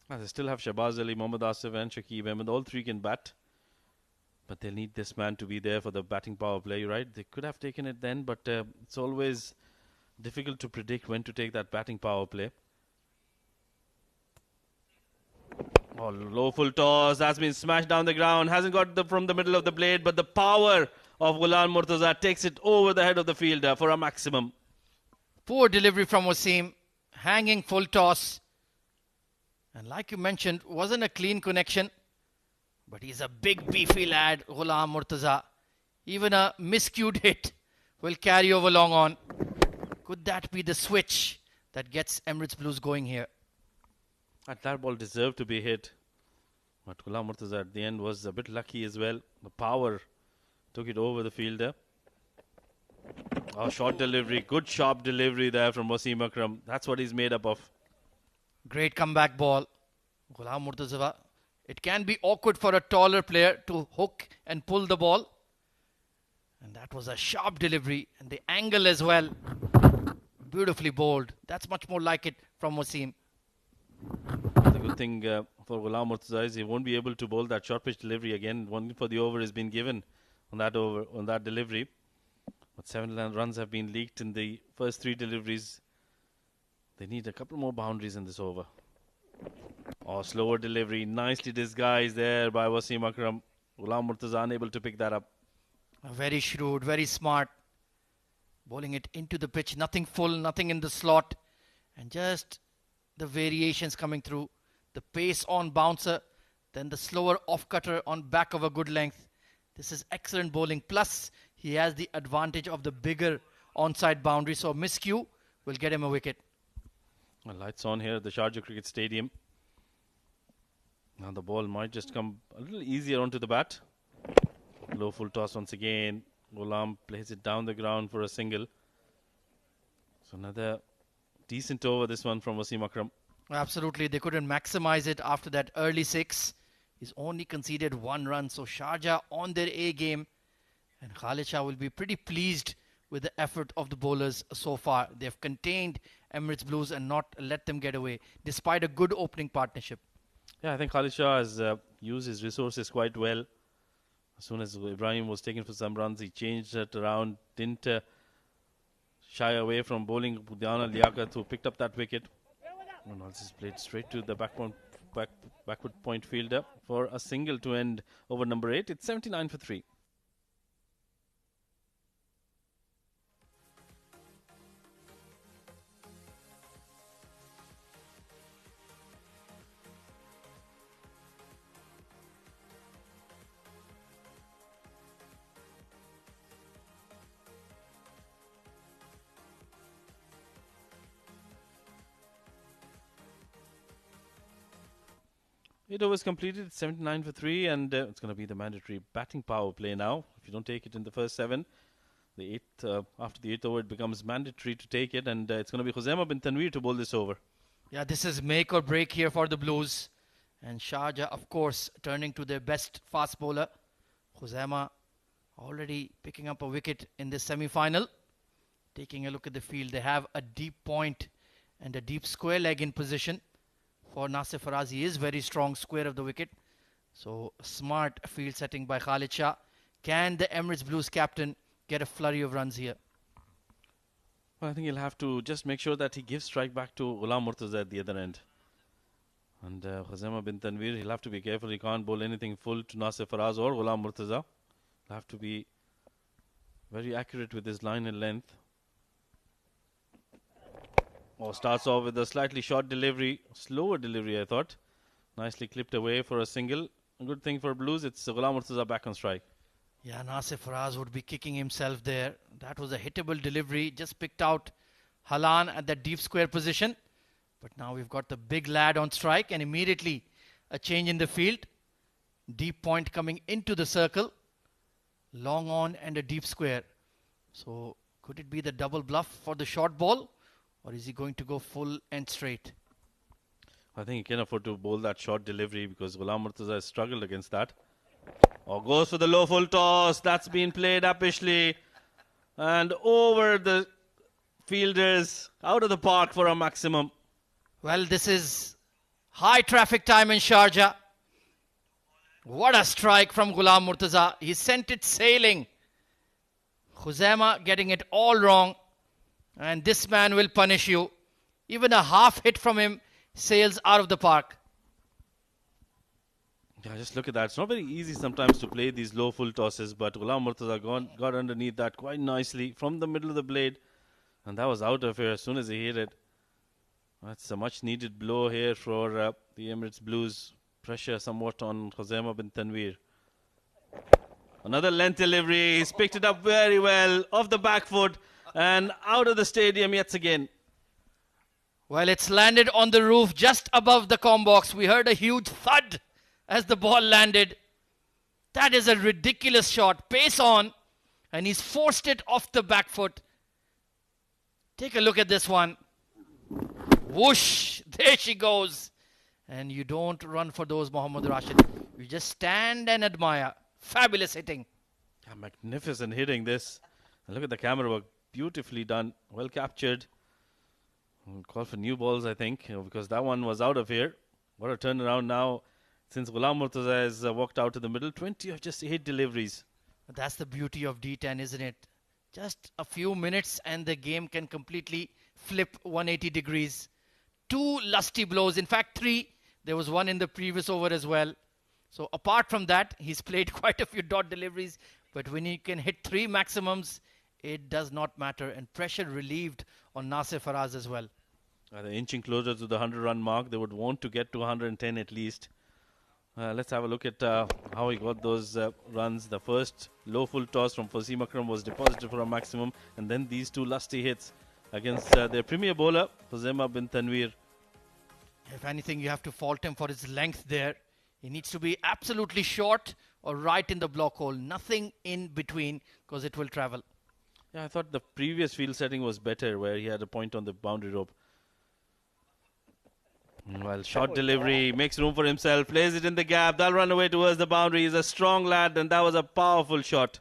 They still have Shahbaz Ali, Mohammad Asif and Shakib Ahmed. All 3 can bat. But they'll need this man to be there for the batting power play, right? They could have taken it then, but it's always difficult to predict when to take that batting power play. Oh, low full toss. That's been smashed down the ground. Hasn't got from the middle of the blade, but the power of Ghulam Murtaza takes it over the head of the fielder for a maximum. Poor delivery from Wasim. Hanging full toss. And like you mentioned, wasn't a clean connection. But he's a big, beefy lad, Ghulam Murtaza. Even a miscued hit will carry over long on. Could that be the switch that gets Emirates Blues going here? That ball deserved to be hit. But Ghulam Murtaza at the end was a bit lucky as well. The power took it over the fielder. Oh, short delivery. Good sharp delivery there from Wasim Akram. That's what he's made up of. Great comeback ball. Ghulam Murtaza. It can be awkward for a taller player to hook and pull the ball. And that was a sharp delivery. And the angle as well. Beautifully bowled. That's much more like it from Wasim. The good thing for Ghulam Murtaza is he won't be able to bowl that short pitch delivery again. 1 for the over has been given on that delivery. But 7 runs have been leaked in the first 3 deliveries. They need a couple more boundaries in this over. Oh, slower delivery. Nicely disguised there by Wasim Akram. Ghulam Murtaza unable to pick that up. Very shrewd, very smart. Bowling it into the pitch. Nothing full, nothing in the slot. And just the variations coming through. The pace on bouncer, then the slower off cutter on back of a good length. This is excellent bowling. Plus, he has the advantage of the bigger onside boundary. So, miscue will get him a wicket. Well, lights on here at the Sharjah Cricket Stadium. Now the ball might just come a little easier onto the bat. Low full toss once again. Ghulam plays it down the ground for a single. So another decent over, this one from Wasim Akram. Absolutely. They couldn't maximize it after that early 6. He's only conceded 1 run. So Sharjah on their A game. And Khalid Shah will be pretty pleased with the effort of the bowlers so far. They've contained Emirates Blues and not let them get away, despite a good opening partnership. Yeah, I think Khalid Shah has used his resources quite well. As soon as Ibrahim was taken for some runs, he changed it around, didn't shy away from bowling Budiana Liaquat, who picked up that wicket. And also played straight to the backward point fielder for a single to end over number 8. It's 79 for 3. It overs completed, 79 for 3, and it's going to be the mandatory batting power play now. If you don't take it in the first 7, the 8th, after the 8th over, it becomes mandatory to take it, and it's going to be Khuzaimah bin Tanveer to bowl this over. Yeah, this is make or break here for the Blues. And Sharjah, of course, turning to their best fast bowler. Khuzaimah already picking up a wicket in this semi-final. Taking a look at the field, they have a deep point and a deep square leg in position. For Nasir Faraz, he is very strong square of the wicket. So smart field setting by Khalid Shah. Can the Emirates Blues captain get a flurry of runs here? Well, I think he'll have to just make sure that he gives strike back to Ghulam Murtaza at the other end. And Khuzaimah bin Tanveer, he'll have to be careful. He can't bowl anything full to Nasir Faraz or Ghulam Murtaza. He'll have to be very accurate with his line and length. Starts off with a slightly short delivery, slower delivery, I thought. Nicely clipped away for a single. A good thing for Blues, it's Ghulam Murtaza back on strike. Yeah, Nasir Faraz would be kicking himself there. That was a hittable delivery. Just picked out Halan at that deep square position. But now we've got the big lad on strike and immediately a change in the field. Deep point coming into the circle. Long on and a deep square. So could it be the double bluff for the short ball? Or is he going to go full and straight? I think he can afford to bowl that short delivery because Ghulam Murtaza has struggled against that. Goes for the low full toss. That's been played uppishly. And over the fielders, out of the park for a maximum. Well, this is high traffic time in Sharjah. What a strike from Ghulam Murtaza. He sent it sailing. Khuzaimah getting it all wrong. And this man will punish you. Even a half hit from him sails out of the park. Yeah, just look at that. It's not very easy sometimes to play these low full tosses, but Ghulam Murtaza got underneath that quite nicely from the middle of the blade. And that was out of here as soon as he hit it. That's a much needed blow here for the Emirates Blues. Pressure somewhat on Khuzaimah bin Tanveer. Another length delivery. He's picked it up very well off the back foot. And out of the stadium yet again. Well, it's landed on the roof just above the comm box. We heard a huge thud as the ball landed. That is a ridiculous shot. Pace on. And he's forced it off the back foot. Take a look at this one. Whoosh. There she goes. And you don't run for those, Mohammad Rashid. You just stand and admire. Fabulous hitting. Yeah, magnificent hitting this. And look at the camera work. Beautifully done, well captured. We'll call for new balls, I think, because that one was out of here. What a turnaround now since Ghulam Murtaza has walked out to the middle. 20 of just 8 deliveries. That's the beauty of D10, isn't it? Just a few minutes and the game can completely flip 180 degrees. 2 lusty blows, in fact 3. There was one in the previous over as well. So apart from that, he's played quite a few dot deliveries. But when he can hit 3 maximums, it does not matter. And pressure relieved on Nasir Faraz as well. They're inching closer to the 100-run mark. They would want to get to 110 at least. Let's have a look at how he got those runs. The first low full toss from Fasim Akram was deposited for a maximum, and then these two lusty hits against their premier bowler, Khuzaima bin Tanveer. If anything, you have to fault him for his length there. He needs to be absolutely short or right in the block hole. Nothing in between, because it will travel. Yeah, I thought the previous field setting was better, where he had a point on the boundary rope. Well, short delivery, makes room for himself, plays it in the gap. They'll run away towards the boundary. He's a strong lad, and that was a powerful shot.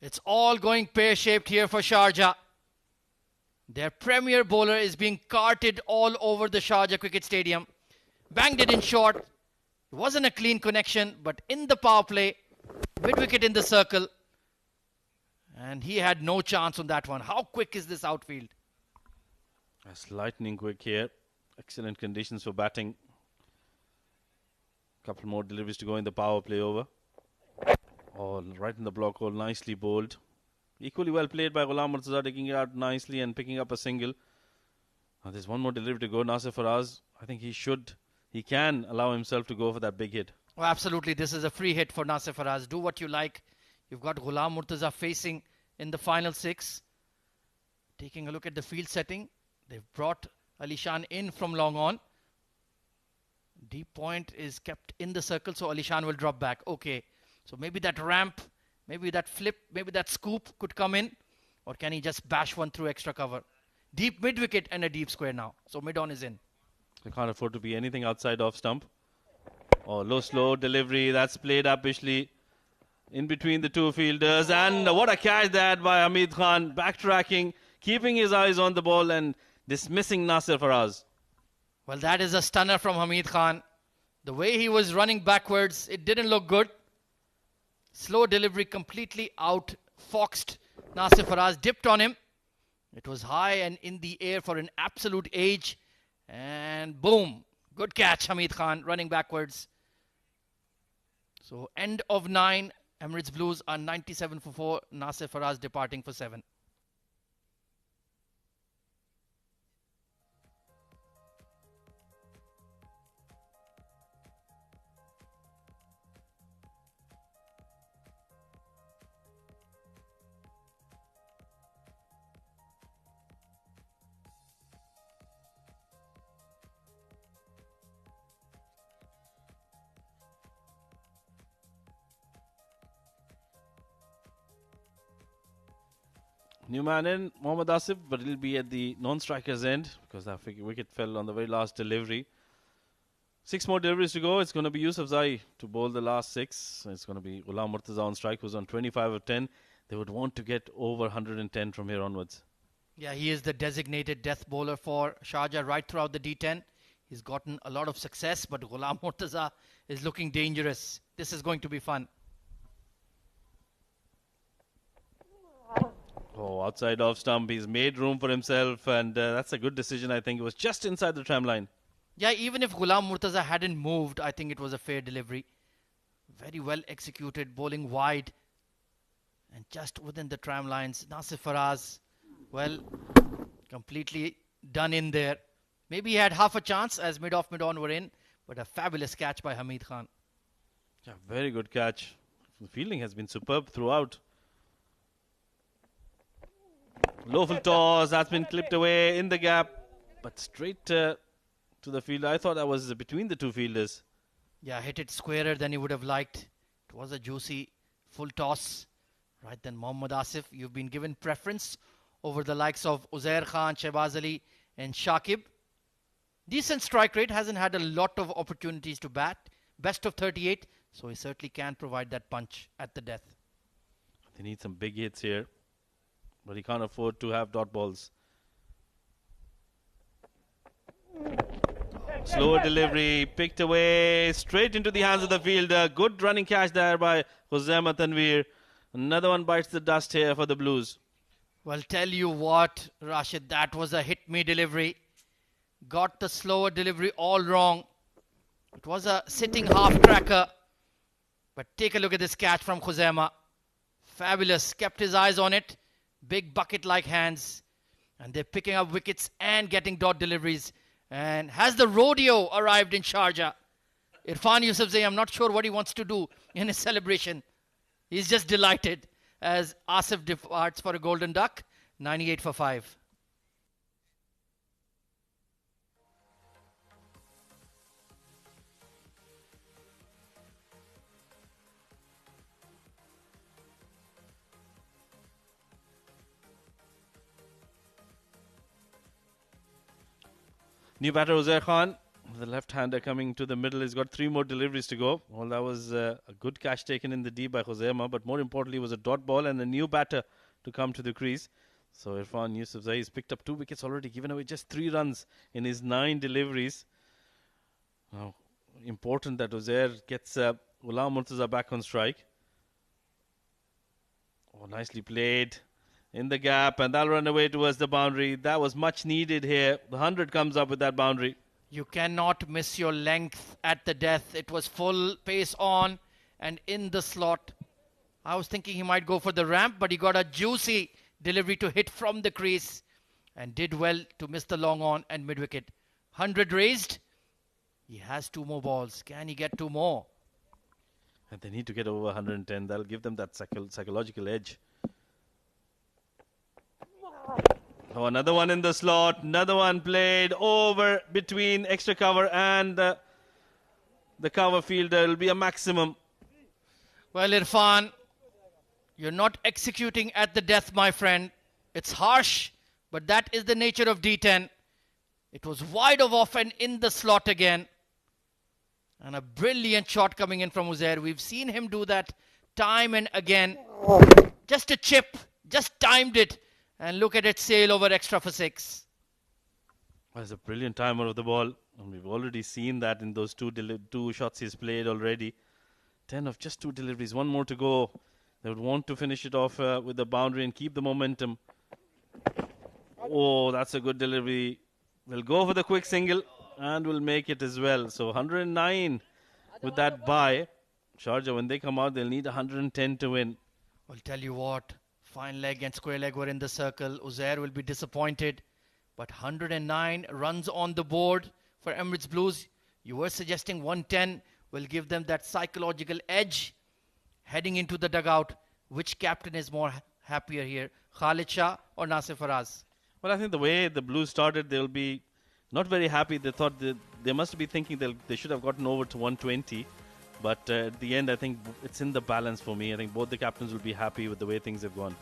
It's all going pear-shaped here for Sharjah. Their premier bowler is being carted all over the Sharjah Cricket Stadium. Banged it in short. It wasn't a clean connection, but in the power play, mid-wicket in the circle. And he had no chance on that one. How quick is this outfield? That's lightning quick here. Excellent conditions for batting. Couple more deliveries to go in the power play over. Oh, right in the block hole, nicely bowled. Equally well played by Ghulam Murtaza, taking it out nicely and picking up a single. Now there's one more delivery to go. Nasir Faraz, I think he can allow himself to go for that big hit. Oh, absolutely. This is a free hit for Nasir Faraz. Do what you like. You've got Ghulam Murtaza facing in the final 6. Taking a look at the field setting. They've brought Ali Shan in from long on. Deep point is kept in the circle, so Ali Shan will drop back. Okay, so maybe that ramp, maybe that flip, maybe that scoop could come in. Or can he just bash one through extra cover? Deep mid-wicket and a deep square now. So mid-on is in. They can't afford to be anything outside off stump. Oh, low, slow delivery. That's played uppishly in between the two fielders. And what a catch that by Hamid Khan. Backtracking, keeping his eyes on the ball and dismissing Nasir Faraz. Well, that is a stunner from Hamid Khan. The way he was running backwards, it didn't look good. Slow delivery, completely outfoxed Nasir Faraz. Dipped on him. It was high and in the air for an absolute age. And boom. Good catch, Hamid Khan, running backwards. So end of 9. Emirates Blues are 97 for 4. Nasir Faraz departing for 7. New man in, Mohammad Asif, but it'll be at the non-striker's end because that wicket fell on the very last delivery. 6 more deliveries to go. It's going to be Yusuf Zai to bowl the last 6. It's going to be Ghulam Murtaza on strike, who's on 25 of 10. They would want to get over 110 from here onwards. Yeah, he is the designated death bowler for Sharjah right throughout the D10. He's gotten a lot of success, but Ghulam Murtaza is looking dangerous. This is going to be fun. Oh, outside off stump. He's made room for himself, and that's a good decision, I think. It was just inside the tram line. Yeah, even if Ghulam Murtaza hadn't moved, I think it was a fair delivery. Very well executed, bowling wide. And just within the tram lines, Nasir Faraz, well, completely done in there. Maybe he had half a chance as mid-off, mid-on were in, but a fabulous catch by Hamid Khan. Yeah, very good catch. The fielding has been superb throughout. Low full toss, that's been clipped away in the gap, but straight to the fielder. I thought that was between the two fielders. Yeah, hit it squarer than he would have liked. It was a juicy full toss. Right then, Mohammad Asif, you've been given preference over the likes of Uzair Khan, Shehbaz Ali and Shakib. Decent strike rate, hasn't had a lot of opportunities to bat. Best of 38, so he certainly can provide that punch at the death. They need some big hits here, but he can't afford to have dot balls. Slower delivery, picked away, straight into the hands of the fielder. Good running catch there by Khuzaima Tanveer. Another one bites the dust here for the Blues. Well, tell you what, Rashid, that was a hit-me delivery. Got the slower delivery all wrong. It was a sitting half-tracker. But take a look at this catch from Khuzaima. Fabulous. Kept his eyes on it. Big bucket-like hands. And they're picking up wickets and getting dot deliveries. And has the rodeo arrived in Sharjah? Irfan Yusufzai, I'm not sure what he wants to do in his celebration. He's just delighted as Asif departs for a golden duck. 98 for 5. New batter Uzair Khan, the left-hander coming to the middle. He's got 3 more deliveries to go. Well, that was a good catch taken in the deep by Khuzaima, but more importantly was a dot ball and a new batter to come to the crease. So Irfan Yusufzai has picked up 2 wickets already, given away just 3 runs in his 9 deliveries. Now, important that Uzair gets Ghulam Murtaza back on strike. Oh, nicely played in the gap, and that'll run away towards the boundary. That was much needed here. The 100 comes up with that boundary. You cannot miss your length at the death. It was full pace on and in the slot. I was thinking he might go for the ramp, but he got a juicy delivery to hit from the crease and did well to miss the long on and mid-wicket. 100 raised. He has 2 more balls. Can he get 2 more? And they need to get over 110. That'll give them that psychological edge. Oh, another one in the slot. Another one played over between extra cover and the cover fielder. It'll be a maximum. Well, Irfan, you're not executing at the death, my friend. It's harsh, but that is the nature of D10. It was wide of off and in the slot again. And a brilliant shot coming in from Uzair. We've seen him do that time and again. Just a chip. Just timed it. And look at it sail over extra for 6. That's a brilliant timer of the ball. And we've already seen that in those 2 shots he's played already. 10 of just 2 deliveries. 1 more to go. They would want to finish it off with the boundary and keep the momentum. Oh, that's a good delivery. We'll go for the quick single and we'll make it as well. So 109 with that bye. Sharjah, when they come out, they'll need 110 to win. I'll tell you what. Fine leg and square leg were in the circle. Uzair will be disappointed. But 109 runs on the board for Emirates Blues. You were suggesting 110 will give them that psychological edge heading into the dugout. Which captain is more happier here? Khalid Shah or Nasir Faraz? Well, I think the way the Blues started, they'll be not very happy. They thought they must be thinking they should have gotten over to 120. But at the end, I think it's in the balance for me. I think both the captains will be happy with the way things have gone.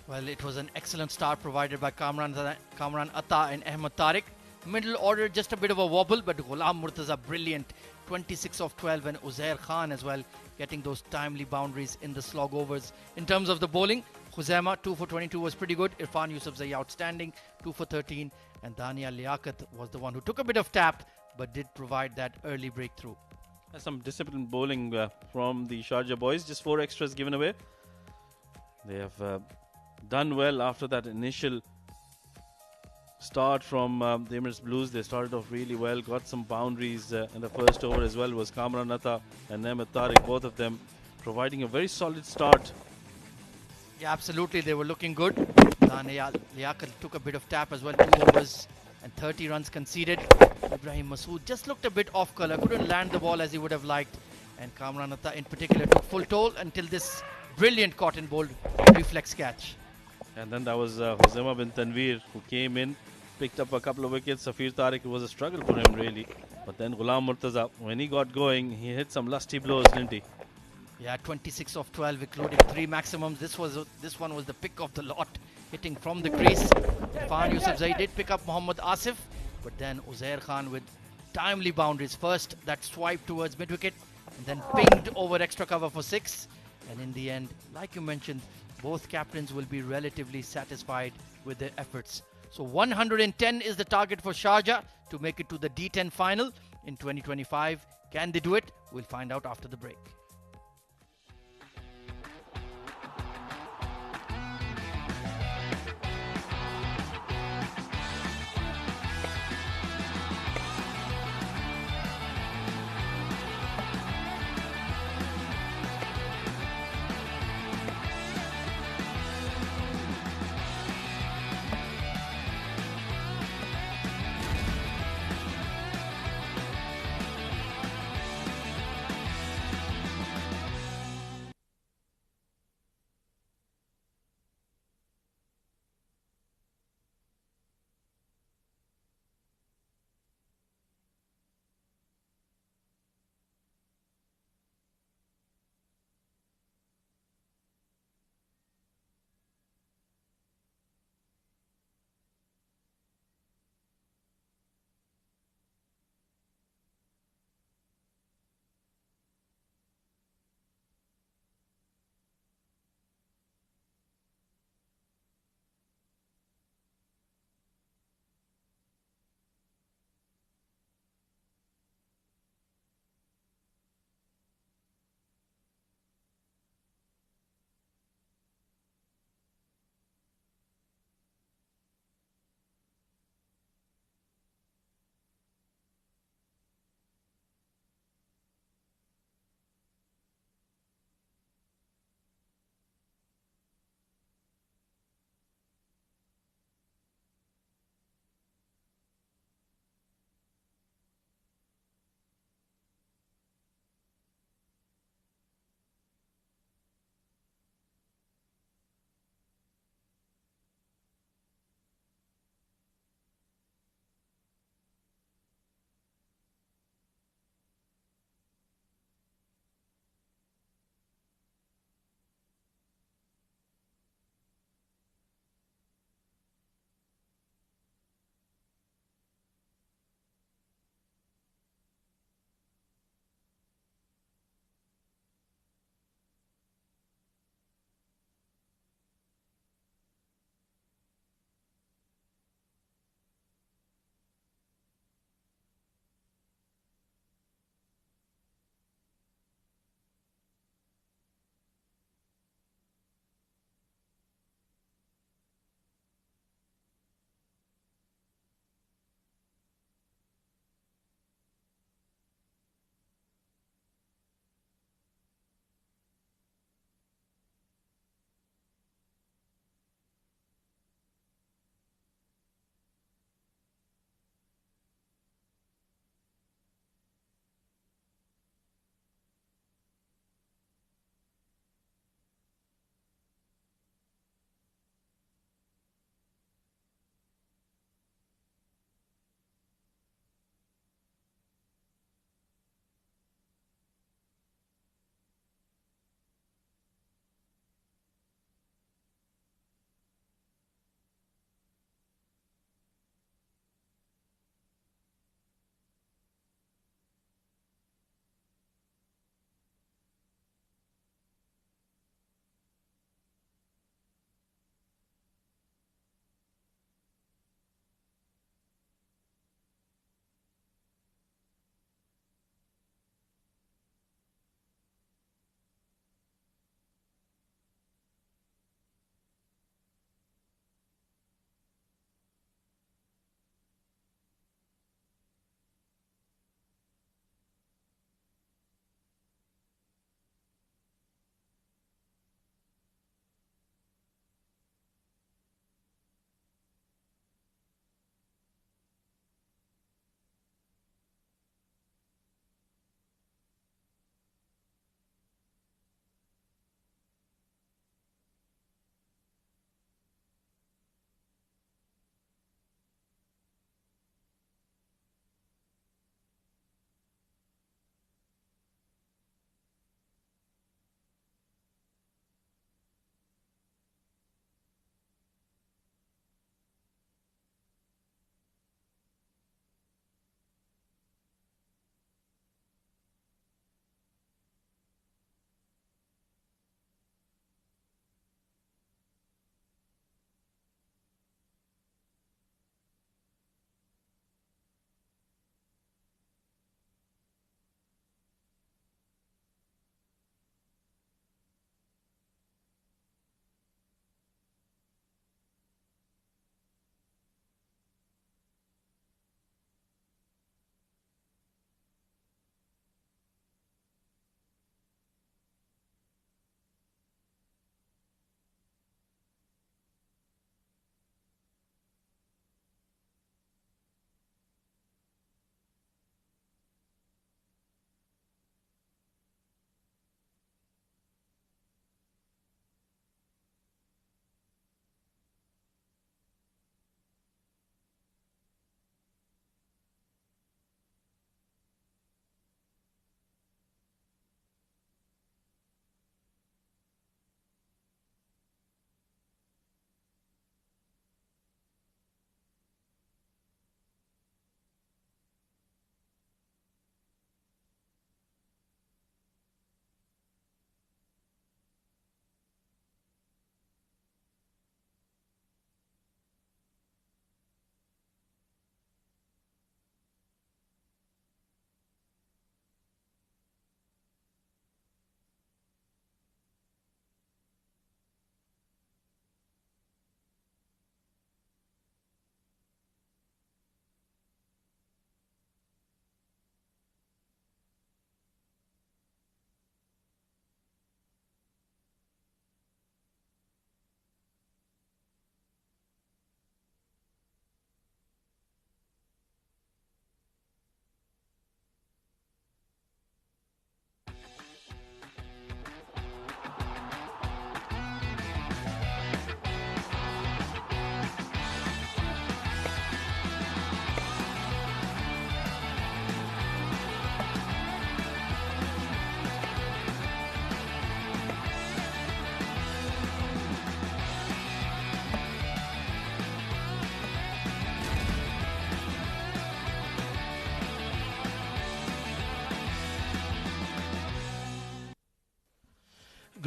Well, it was an excellent start provided by Kamran Atta and Ahmed Tariq. Middle order, just a bit of a wobble, but Ghulam Murtaza brilliant. 26 of 12, and Uzair Khan as well, getting those timely boundaries in the slog overs. In terms of the bowling, Khuzaima 2 for 22 was pretty good. Irfan Yusufzai outstanding, 2 for 13. And Dania Liaquat was the one who took a bit of tap, but did provide that early breakthrough. Some disciplined bowling from the Sharjah boys. Just 4 extras given away. They have done well after that initial start from the Emirates Blues. They started off really well. Got some boundaries in the first over as well. Was Kamran Atta and Ahmed Tariq, both of them providing a very solid start. Yeah, absolutely. They were looking good. Dania Liaquat took a bit of tap as well. 2 overs and 30 runs conceded. Ibrahim Masood just looked a bit off colour, couldn't land the ball as he would have liked, and Kamran Atta in particular took full toll until this brilliant caught and bowled reflex catch. And then that was Khuzaima bin Tanveer who came in, picked up a couple of wickets. Safir Tariq, it was a struggle for him really, but then Ghulam Murtaza, when he got going, he hit some lusty blows, didn't he? Yeah, 26 of 12, including 3 maximums. This one was the pick of the lot, hitting from the crease. Irfan Yusufzai did pick up Mohammad Asif, but then Uzair Khan with timely boundaries. First, that swipe towards mid-wicket, and then pinged over extra cover for 6. And in the end, like you mentioned, both captains will be relatively satisfied with their efforts. So 110 is the target for Sharjah to make it to the D10 final in 2025. Can they do it? We'll find out after the break.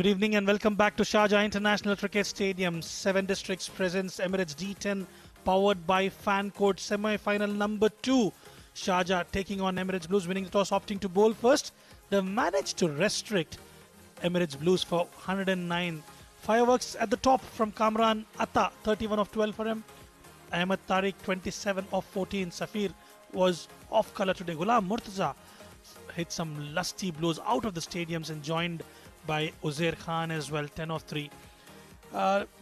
Good evening and welcome back to Sharjah International Cricket Stadium. 7 districts presents Emirates D10 powered by Fancode semi-final number 2. Sharjah taking on Emirates Blues, winning the toss, opting to bowl first. They managed to restrict Emirates Blues for 109. Fireworks at the top from Kamran Atta, 31 of 12 for him. Ahmed Tariq, 27 of 14. Safir was off colour today. Ghulam Murtaza hit some lusty blows out of the stadiums and joined by Uzair Khan as well, 10 of 3.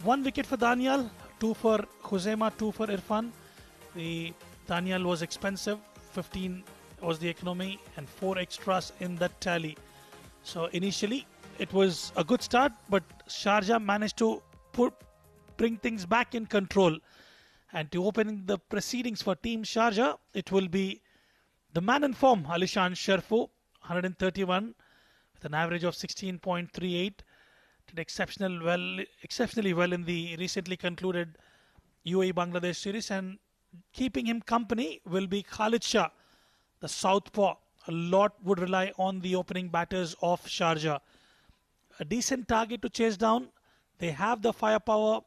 1 wicket for Daniel, 2 for Khuzaima, 2 for Irfan. The Daniel was expensive, 15 was the economy and 4 extras in that tally. So initially it was a good start, but Sharjah managed to bring things back in control. And to open the proceedings for Team Sharjah, it will be the man in form, Alishan Sharfu, 131 with an average of 16.38. Did exceptionally well in the recently concluded UAE-Bangladesh series, and keeping him company will be Khalid Shah, the southpaw. A lot would rely on the opening batters of Sharjah. A decent target to chase down. They have the firepower.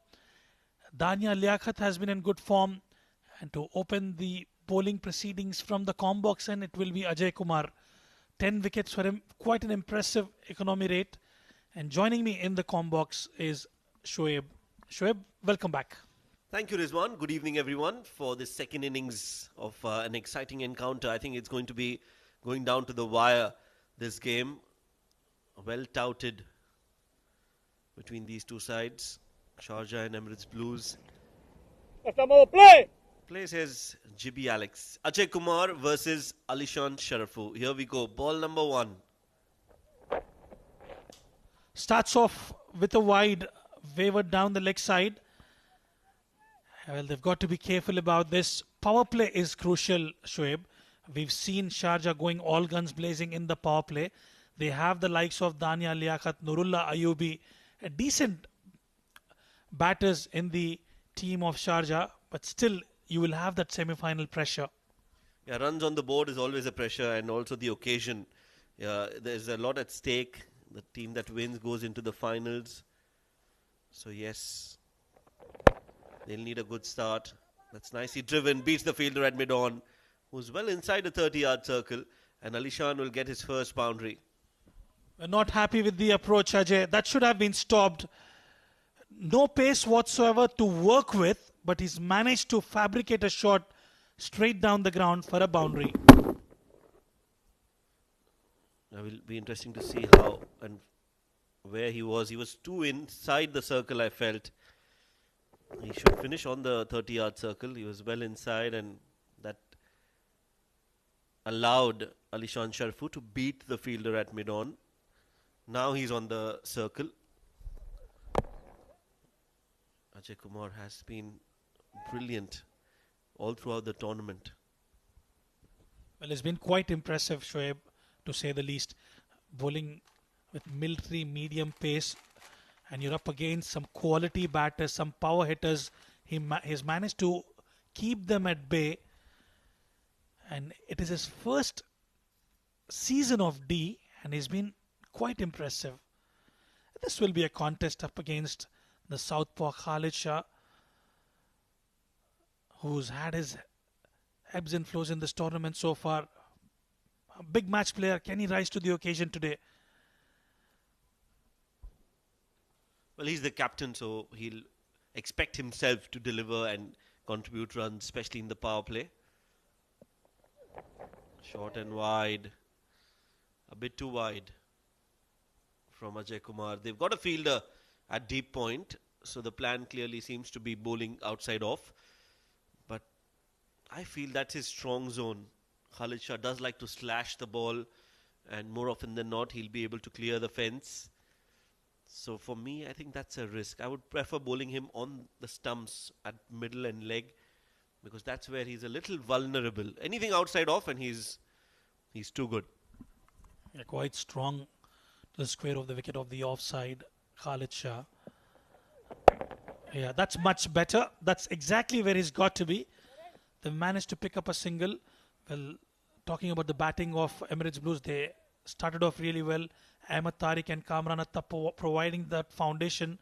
Dania Liaquat has been in good form, and to open the bowling proceedings from the Combox end, it will be Ajay Kumar. 10 wickets for him, quite an impressive economy rate. And joining me in the Combox is Shoaib. Shoaib, welcome back. Thank you, Rizwan. Good evening, everyone, for this second innings of an exciting encounter. I think it's going to be going down to the wire, this game. Well touted between these two sides, Sharjah and Emirates Blues. Plays his Jibby Alex. Ajay Kumar versus Alishan Sharafu. Here we go. Ball number 1. Starts off with a wide, wavered down the leg side. Well, they've got to be careful about this. Power play is crucial, Shoaib. We've seen Sharjah going all guns blazing in the power play. They have the likes of Dania Liaquat, Nurullah Ayubi, decent batters in the team of Sharjah, but still you will have that semi-final pressure. Yeah, runs on the board is always a pressure, and also the occasion. There's a lot at stake. The team that wins goes into the finals. So yes, they'll need a good start. That's nicely driven, beats the fielder at mid-on, who's well inside the 30-yard circle, and Alishan will get his first boundary. We're not happy with the approach, Ajay. That should have been stopped. No pace whatsoever to work with, but he's managed to fabricate a shot straight down the ground for a boundary. It will be interesting to see how and where he was. He was too inside the circle, I felt. He should finish on the 30-yard circle. He was well inside, and that allowed Alishan Sharfu to beat the fielder at mid-on. Now he's on the circle. Ajay Kumar has been brilliant all throughout the tournament. Well, it's been quite impressive, Shoaib, to say the least. Bowling with military medium pace, and you're up against some quality batters, some power hitters. He's managed to keep them at bay, and it is his first season of D, and he's been quite impressive. This will be a contest up against the southpaw Khalid Shah, who's had his ebbs and flows in this tournament so far. A big match player. Can he rise to the occasion today? Well, he's the captain, so he'll expect himself to deliver and contribute runs, especially in the power play. Short and wide. A bit too wide from Ajay Kumar. They've got a fielder at deep point, so the plan clearly seems to be bowling outside off. But I feel that's his strong zone. Khalid Shah does like to slash the ball, and more often than not, he'll be able to clear the fence. So for me, I think that's a risk. I would prefer bowling him on the stumps at middle and leg, because that's where he's a little vulnerable. Anything outside off and he's too good. Yeah, quite strong to the square of the wicket of the offside, Khalid Shah. Yeah, that's much better. That's exactly where he's got to be. They managed to pick up a single. Well, talking about the batting of Emirates Blues, they started off really well. Ahmed Tariq and Kamran Atta providing that foundation.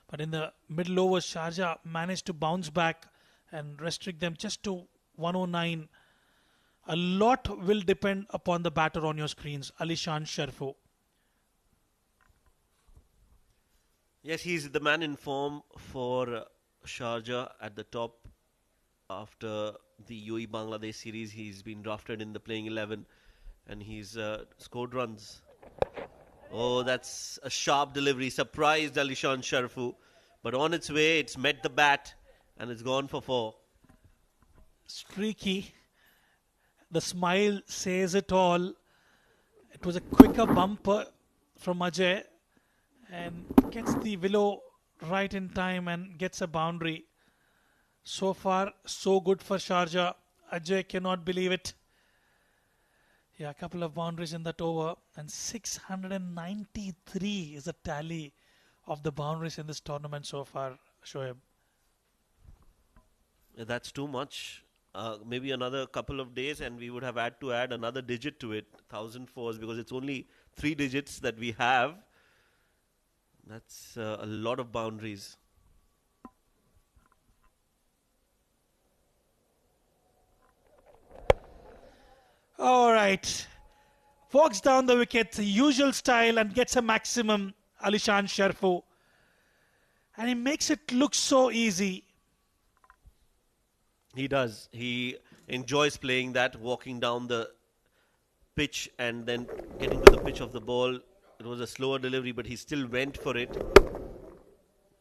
But in the middle overs, Sharjah managed to bounce back and restrict them just to 109. A lot will depend upon the batter on your screens, Alishan Sharfu. Yes, he's the man in form for Sharjah at the top. After the UAE Bangladesh series, he's been drafted in the playing 11 and he's scored runs. Oh, that's a sharp delivery. Surprised Alishan Sharfu. But on its way, it's met the bat and it's gone for 4. Streaky. The smile says it all. It was a quicker bumper from Ajay and gets the willow right in time and gets a boundary. So far, so good for Sharjah. Ajay cannot believe it. Yeah, a couple of boundaries in that over. And 693 is the tally of the boundaries in this tournament so far, Shoaib. That's too much. Maybe another couple of days and we would have had to add another digit to it. 1,004s, because it's only 3 digits that we have. That's a lot of boundaries. All right. Walks down the wicket, the usual style, and gets a maximum, Alishan Sharfu. And he makes it look so easy. He does. He enjoys playing that, walking down the pitch and then getting to the pitch of the ball. It was a slower delivery, but he still went for it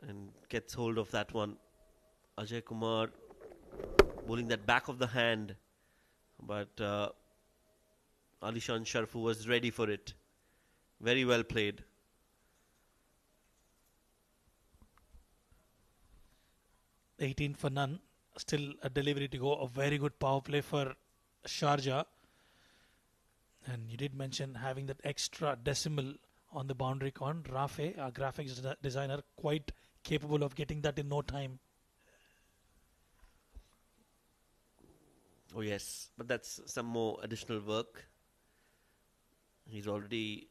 and gets hold of that one. Ajay Kumar bowling that back of the hand, but Alishan Sharfu was ready for it. Very well played. $18 for none. Still a delivery to go. A very good power play for Sharjah. And you did mention having that extra decimal on the boundary con. Rafe, our graphics designer, quite capable of getting that in no time. Oh yes, but that's some more additional work. He's already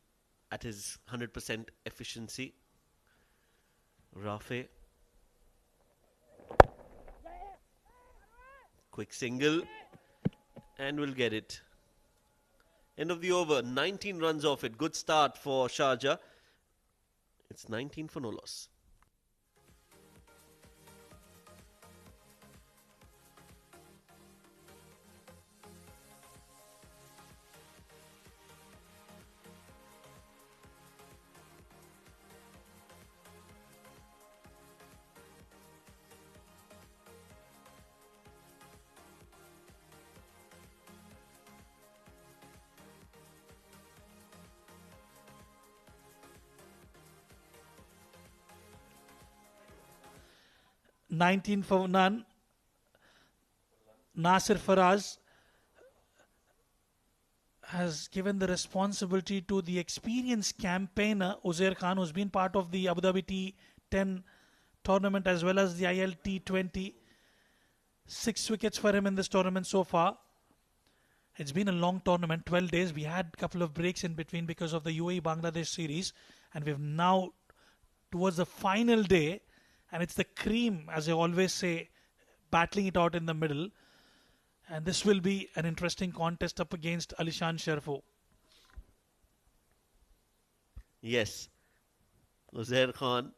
at his 100% efficiency. Rafe. Quick single. And we'll get it. End of the over. 19 runs off it. Good start for Sharjah. It's 19 for no loss. $19 for none. Nasir Faraz has given the responsibility to the experienced campaigner Uzair Khan, who's been part of the Abu Dhabi T10 tournament as well as the ILT20. 6 wickets for him in this tournament so far. It's been a long tournament, 12 days. We had a couple of breaks in between because of the UAE Bangladesh series, and we've now towards the final day. And it's the cream, as I always say, battling it out in the middle. And this will be an interesting contest up against Alishan Sharfu. Yes. Uzair Khan,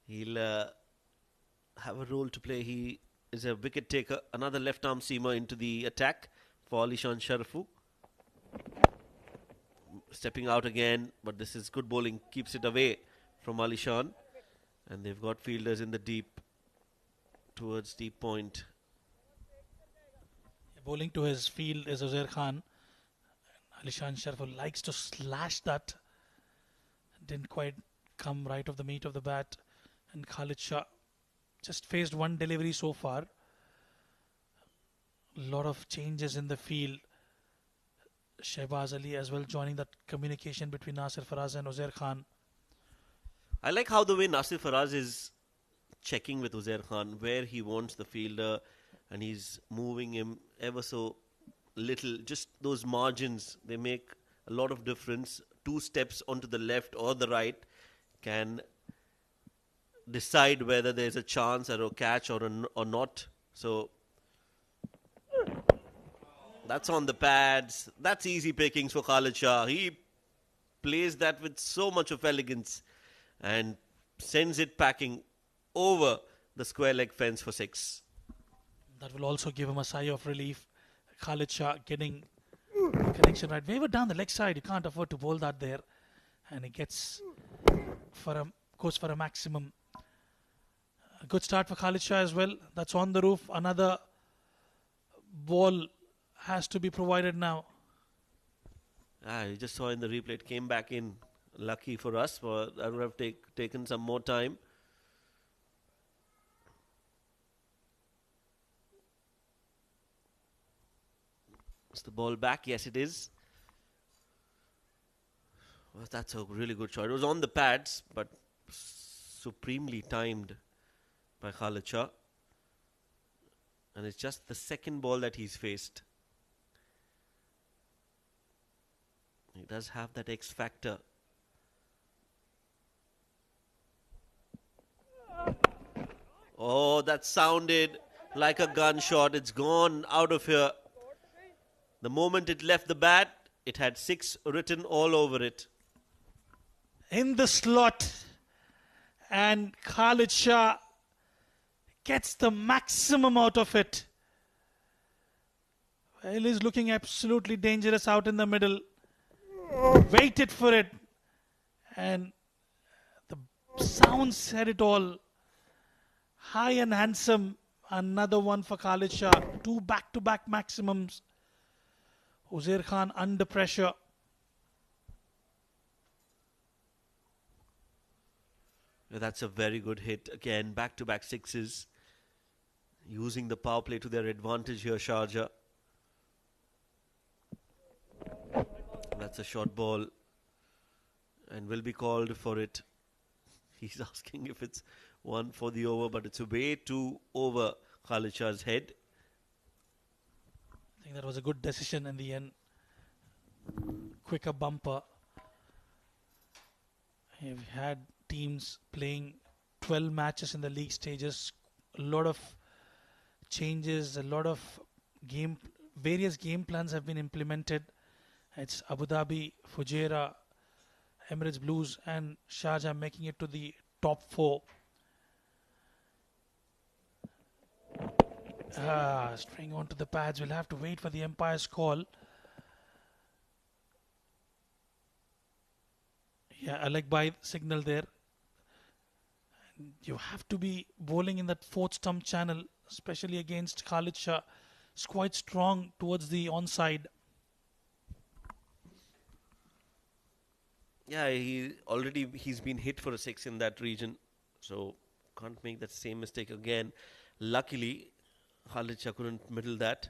he'll have a role to play. He is a wicket taker. Another left arm seamer into the attack for Alishan Sharfu. Stepping out again, but this is good bowling. Keeps it away from Alishan. And they've got fielders in the deep towards deep point. Bowling to his field is Uzair Khan. Alishan Sharfu likes to slash that. Didn't quite come right off the meat of the bat. And Khalid Shah just faced one delivery so far. A lot of changes in the field. Shehbaz Ali as well joining that communication between Nasir Faraz and Uzair Khan. I like how the way Nasir Faraz is checking with Uzair Khan where he wants the fielder, and he's moving him ever so little. Just those margins, they make a lot of difference. 2 steps onto the left or the right can decide whether there's a chance or a catch or not. So that's on the pads. That's easy pickings for Khalid Shah. He plays that with so much of elegance and sends it packing over the square leg fence for 6. That will also give him a sigh of relief. Khalid Shah getting the connection right. Waver down the leg side. You can't afford to bowl that there. And he goes for a maximum. A good start for Khalid Shah as well. That's on the roof. Another ball has to be provided now. You just saw in the replay, it came back in. Lucky for us, but that would have taken some more time. Is the ball back? Yes, it is. Well, that's a really good shot. It was on the pads, but supremely timed by Khalid Shah. And it's just the second ball that he's faced. He does have that X factor. Oh, that sounded like a gunshot. It's gone out of here. The moment it left the bat, it had 6 written all over it. In the slot. And Khalid Shah gets the maximum out of it. Well, he's looking absolutely dangerous out in the middle. Waited for it. And the sound said it all. High and handsome. Another one for Khalid Shah. 2 back-to-back maximums. Uzair Khan under pressure. That's a very good hit. Again, back-to-back 6s. Using the power play to their advantage here, Sharjah. That's a short ball. And will be called for it. He's asking if it's 1 for the over, but it's way too over Khalid Shah's head. I think that was a good decision in the end. Quicker bumper. We've had teams playing 12 matches in the league stages. A lot of changes, a lot of various game plans have been implemented. It's Abu Dhabi, Fujairah, Emirates Blues and Sharjah making it to the top 4. String onto the pads. We'll have to wait for the umpire's call. Yeah, I like by signal there. You have to be bowling in that 4th stump channel, especially against Khalid Shah. It's quite strong towards the onside. Yeah, he's been hit for a 6 in that region, so can't make that same mistake again. Luckily, Khalid Shah couldn't middle that.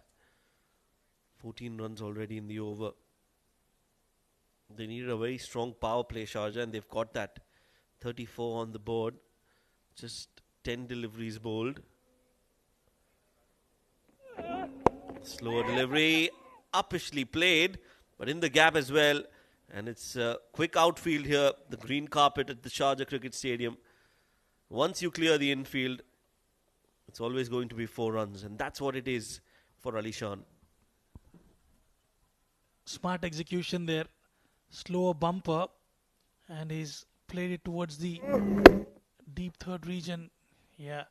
14 runs already in the over. They needed a very strong power play, Sharjah, and they've got that. 34 on the board. Just 10 deliveries bowled. Slower delivery. Uppishly played, but in the gap as well. And it's a quick outfield here. The green carpet at the Sharjah Cricket Stadium. Once you clear the infield, it's always going to be 4 runs. And that's what it is for Ali Shan. Smart execution there. Slower bumper. And he's played it towards the deep 3rd region. Yeah.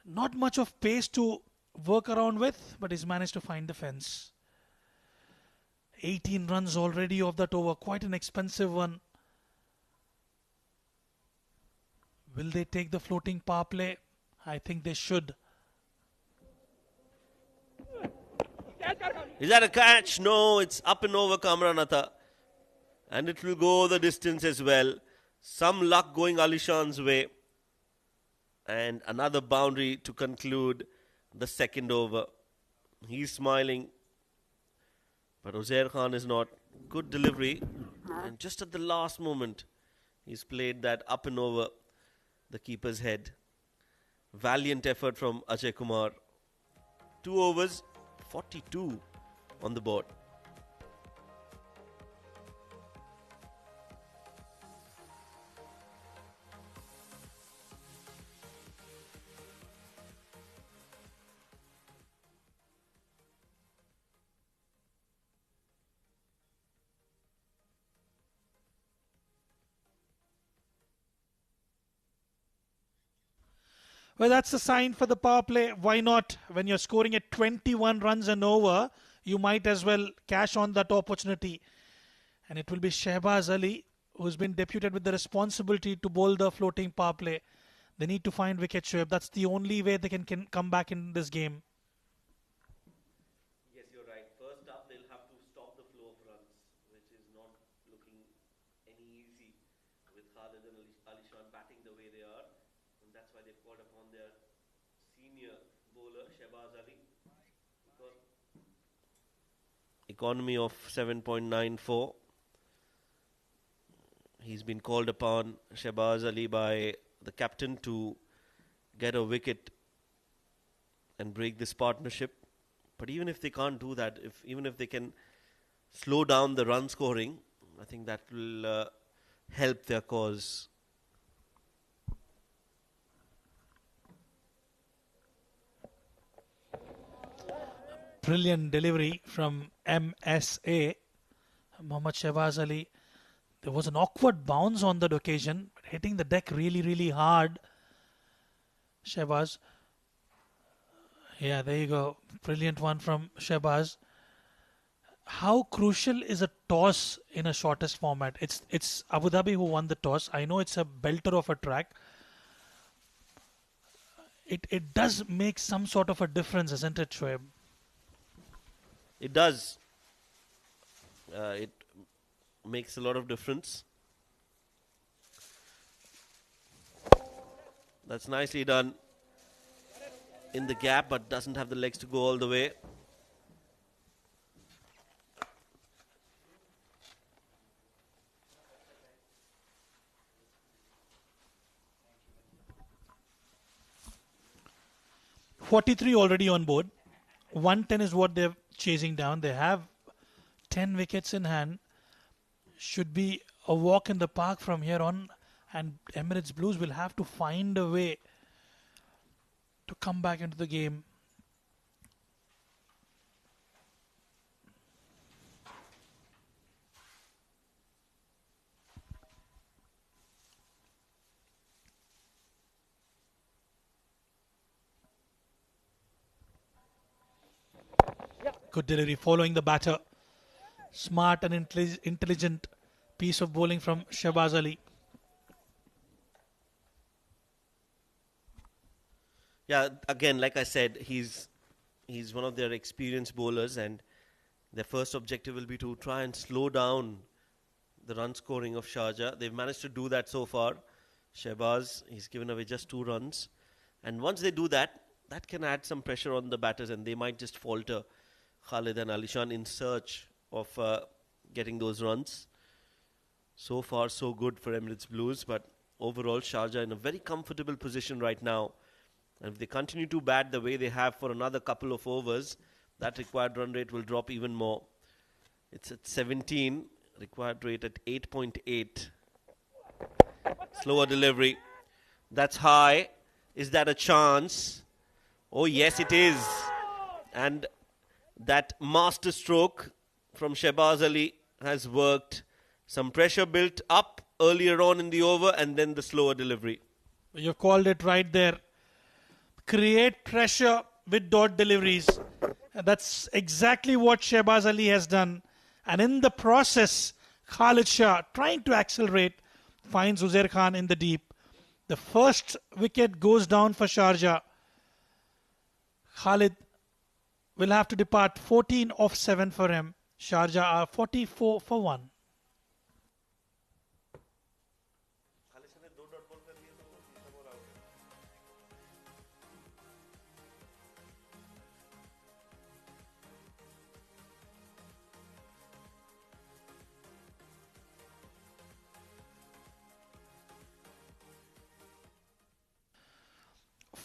Not much of pace to work around with, but he's managed to find the fence. 18 runs already off that over. Quite an expensive one. Will they take the floating power play? I think they should. Is that a catch? No, it's up and over Kamranatha. And it will go the distance as well. Some luck going Ali Shan's way. And another boundary to conclude the 2nd over. He's smiling. But Uzair Khan is not. Good delivery. And just at the last moment, he's played that up and over the keeper's head. Valiant effort from Ajay Kumar. 2 overs, 42 on the board. Well, that's a sign for the power play. Why not? When you're scoring at 21 runs and over, you might as well cash on that opportunity. And it will be Shehbaz Ali who's been deputed with the responsibility to bowl the floating power play. They need to find wicket, Shoaib. That's the only way they can come back in this game. Yes, you're right. First up, they'll have to stop the flow of runs, which is not looking any easy with Khalid and Alishan batting the way they are. And that's why they've called upon their senior bowler, Shehbaz Ali. Economy of 7.94. He's been called upon, Shehbaz Ali, by the captain to get a wicket and break this partnership. But even if they can't do that, even if they can slow down the run scoring, I think that will help their cause. Brilliant delivery from MSA, Mohammad Shehbaz Ali. There was an awkward bounce on that occasion, hitting the deck really, really hard. Shehbaz. Yeah, there you go. Brilliant one from Shehbaz. How crucial is a toss in a shortest format? It's Abu Dhabi who won the toss. I know it's a belter of a track. It does make some sort of a difference, isn't it, Shoaib? It does. It makes a lot of difference. That's nicely done in the gap, but doesn't have the legs to go all the way. .43 already on board. 110 is what they're chasing down. They have 10 wickets in hand. Should be a walk in the park from here on, and Emirates Blues will have to find a way to come back into the game. Good delivery following the batter. Smart and intelligent piece of bowling from Shehbaz Ali. Yeah, again, like I said, he's one of their experienced bowlers, and their first objective will be to try and slow down the run scoring of Sharjah. They've managed to do that so far. Shehbaz, he's given away just 2 runs. And once they do that, that can add some pressure on the batters, and they might just falter, Khalid and Alishan, in search of getting those runs. So far, so good for Emirates Blues, but overall, Sharjah in a very comfortable position right now. And if they continue to bat the way they have for another couple of overs, that required run rate will drop even more. It's at 17, required rate at 8.8. Slower delivery. That's high. Is that a chance? Oh, yes, it is. And that master stroke from Shehbaz Ali has worked. Some pressure built up earlier on in the over, and then the slower delivery. You've called it right there. Create pressure with dot deliveries. And that's exactly what Shehbaz Ali has done. And in the process, Khalid Shah, trying to accelerate, finds Uzair Khan in the deep. The first wicket goes down for Sharjah. Khalid will have to depart. 14 off 7 for him. Sharjah are 44 for 1.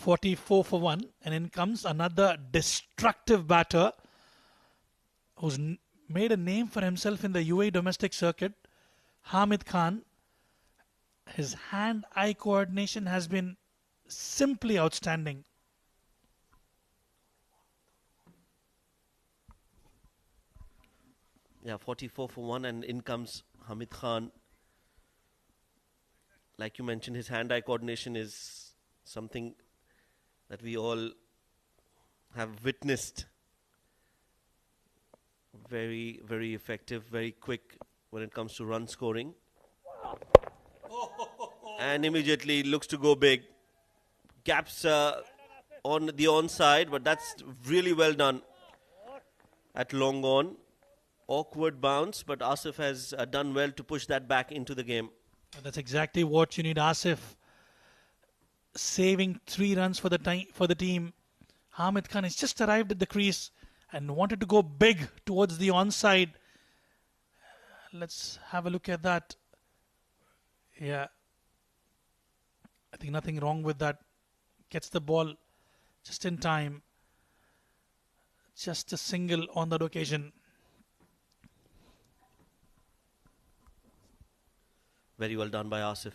.44 for 1, and in comes another destructive batter who's made a name for himself in the UAE domestic circuit, Hamid Khan. His hand-eye coordination has been simply outstanding. Yeah, 44 for 1, and in comes Hamid Khan. Like you mentioned, his hand-eye coordination is something that we all have witnessed. Very, very effective, very quick when it comes to run scoring. And immediately looks to go big. Gaps on the onside, but that's really well done at long on. Awkward bounce, but Asif has done well to push that back into the game. That's exactly what you need. Asif saving 3 runs for the team. Hamid Khan has just arrived at the crease and wanted to go big towards the onside. Let's have a look at that. Yeah, I think nothing wrong with that. Gets the ball just in time. Just a single on that occasion. Very well done by Asif.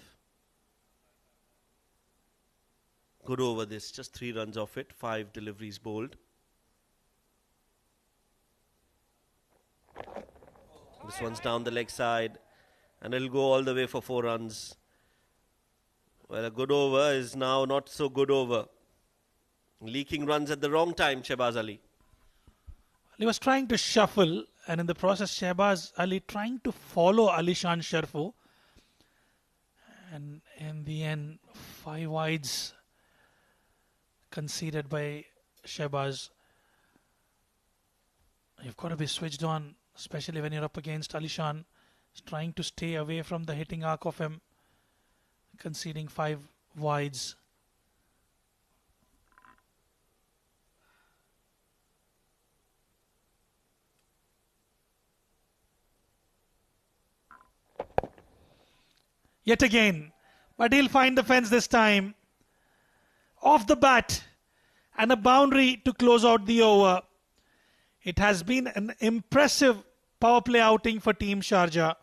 Good over this, just 3 runs off it, 5 deliveries bowled. This one's down the leg side, and it'll go all the way for 4 runs. Well, a good over is now not so good over. Leaking runs at the wrong time, Shehbaz Ali. He was trying to shuffle, and in the process, Shehbaz Ali trying to follow Alishan Sharfu. And in the end, 5 wides conceded by Shehbaz. You've got to be switched on, especially when you're up against Alishan. He's trying to stay away from the hitting arc of him, conceding 5 wides. Yet again, but he'll find the fence this time. Off the bat and a boundary to close out the over. It has been an impressive power play outing for Team Sharjah.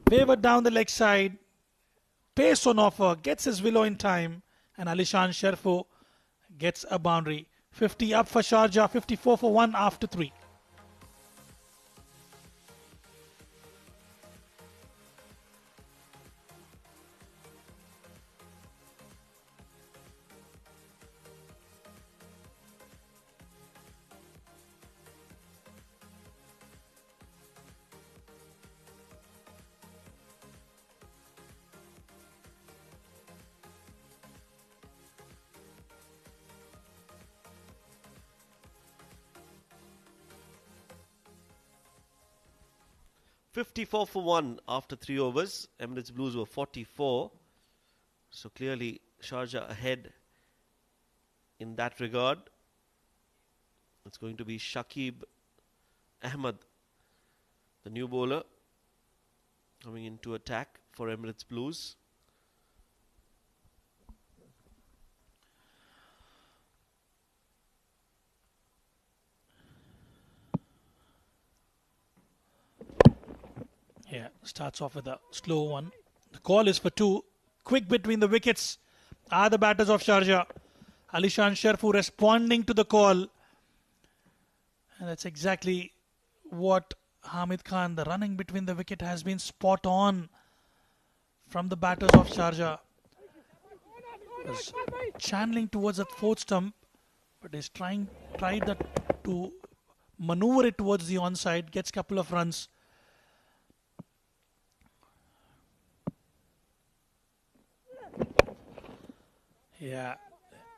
Wavered down the leg side, pace on offer, gets his willow in time, and Alishan Sharfu gets a boundary. 50 up for Sharjah, 54 for 1 after 3. .54 for 1 after 3 overs. Emirates Blues were 44. So clearly Sharjah ahead in that regard. It's going to be Shakib Ahmed, the new bowler, coming into attack for Emirates Blues. Yeah, starts off with a slow one. The call is for 2. Quick between the wickets are the batters of Sharjah. Alishan Sharfu responding to the call. And that's exactly what Hamid Khan, the running between the wicket has been spot on from the batters of Sharjah. Was channeling towards that 4th stump, but he's tried that to maneuver it towards the onside, gets a couple of runs. Yeah,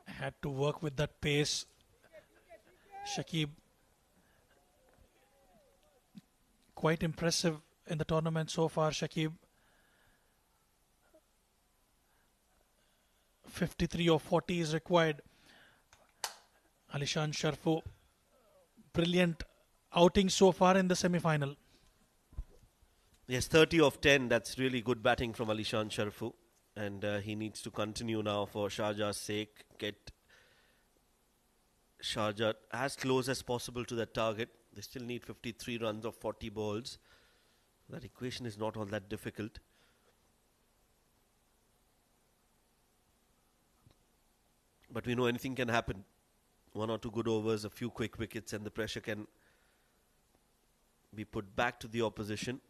had to work with that pace. Shakib, quite impressive in the tournament so far, Shakib. 53 or 40 is required. Alishan Sharfu, brilliant outing so far in the semi-final. Yes, 30 of 10. That's really good batting from Alishan Sharfu. And he needs to continue now for Sharjah's sake. Get Sharjah as close as possible to that target. They still need 53 runs of 40 balls. That equation is not all that difficult. But we know anything can happen. 1 or 2 good overs, a few quick wickets, and the pressure can be put back to the opposition.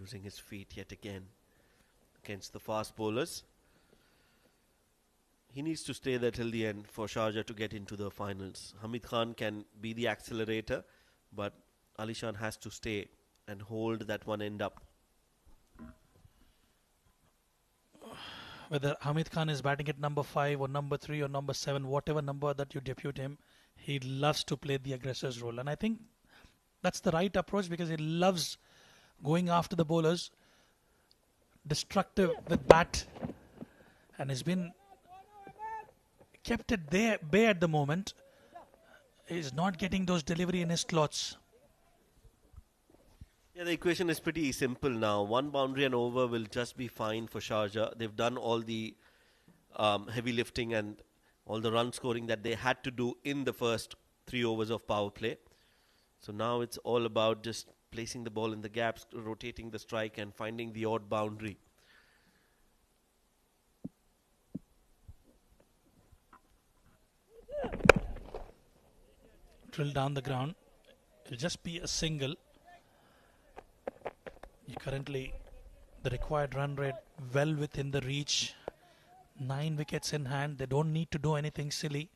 Using his feet yet again. against the fast bowlers. He needs to stay there till the end for Sharjah to get into the finals. Hamid Khan can be the accelerator, but Alishan has to stay and hold that one end up. Whether Hamid Khan is batting at number 5 or number 3 or number 7, whatever number that you depute him, he loves to play the aggressor's role. And I think that's the right approach, because he loves going after the bowlers, destructive with bat, and has been kept at bay at the moment. He's not getting those delivery in his slots. Yeah, the equation is pretty simple now. One boundary and over will just be fine for Sharjah. They've done all the heavy lifting and all the run scoring that they had to do in the first 3 overs of power play. So now it's all about just placing the ball in the gaps, rotating the strike and finding the odd boundary. Drill down the ground. It'll just be a single. Currently, the required run rate well within the reach. 9 wickets in hand. They don't need to do anything silly.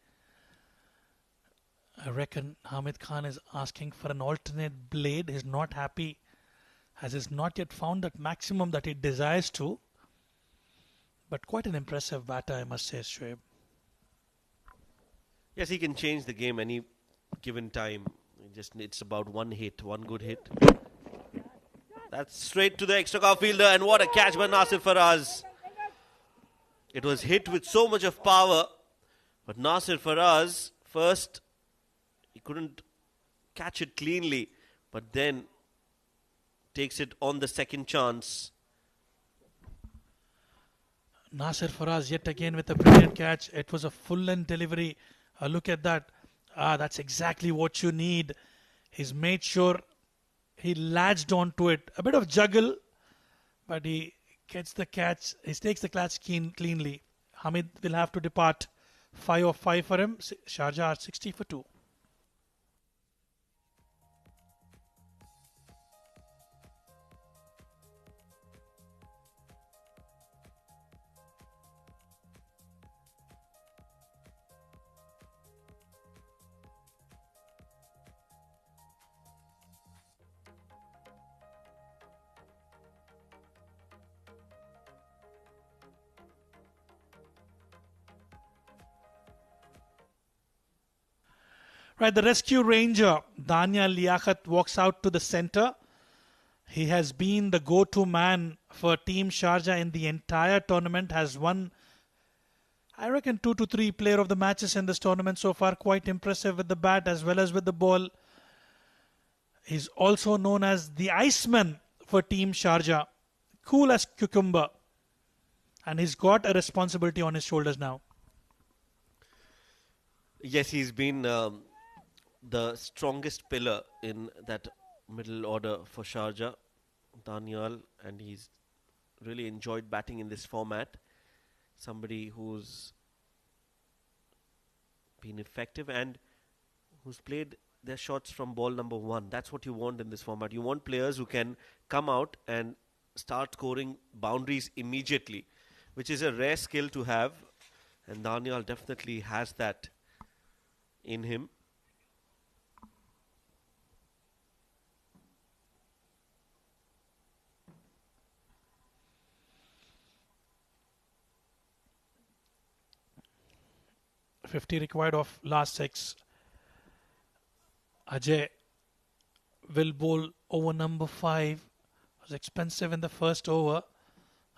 I reckon Hamid Khan is asking for an alternate blade. He's not happy, as he's not yet found that maximum that he desires to. But quite an impressive batter, I must say, Shoaib. Yes, he can change the game any given time. It's about one hit, one good hit. That's straight to the extra cover fielder, and what a catch by Nasir Faraz. It was hit with so much of power, but Nasir Faraz, first, he couldn't catch it cleanly, but then takes it on the second chance. Nasir Faraz yet again with a brilliant catch. It was a full-length delivery. Look at that. That's exactly what you need. He's made sure he latched onto it. A bit of juggle, but he gets the catch. He takes the catch cleanly. Hamid will have to depart. 5 of 5 for him. Sharjah are 60 for 2. Right, the rescue ranger, Dania Liaquat, walks out to the center. He has been the go-to man for Team Sharjah in the entire tournament, has won, I reckon, 2 to 3 player of the matches in this tournament so far. Quite impressive with the bat as well as with the ball. He's also known as the Iceman for Team Sharjah. Cool as cucumber. And he's got a responsibility on his shoulders now. Yes, he's been the strongest pillar in that middle order for Sharjah, Daniel, and he's really enjoyed batting in this format. Somebody who's been effective and who's played their shots from ball number 1. That's what you want in this format. You want players who can come out and start scoring boundaries immediately, which is a rare skill to have, and Daniel definitely has that in him. .50 required of last 6. Ajay will bowl over number 5. Was expensive in the first over.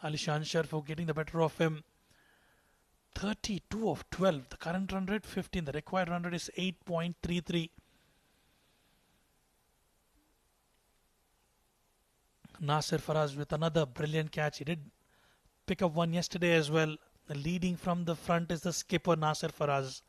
Alishan Sharfu getting the better of him. 32 of 12. The current run rate 15. The required run rate is 8.33. Nasir Faraz with another brilliant catch. He did pick up one yesterday as well. The leading from the front is the skipper Nasir Faraz.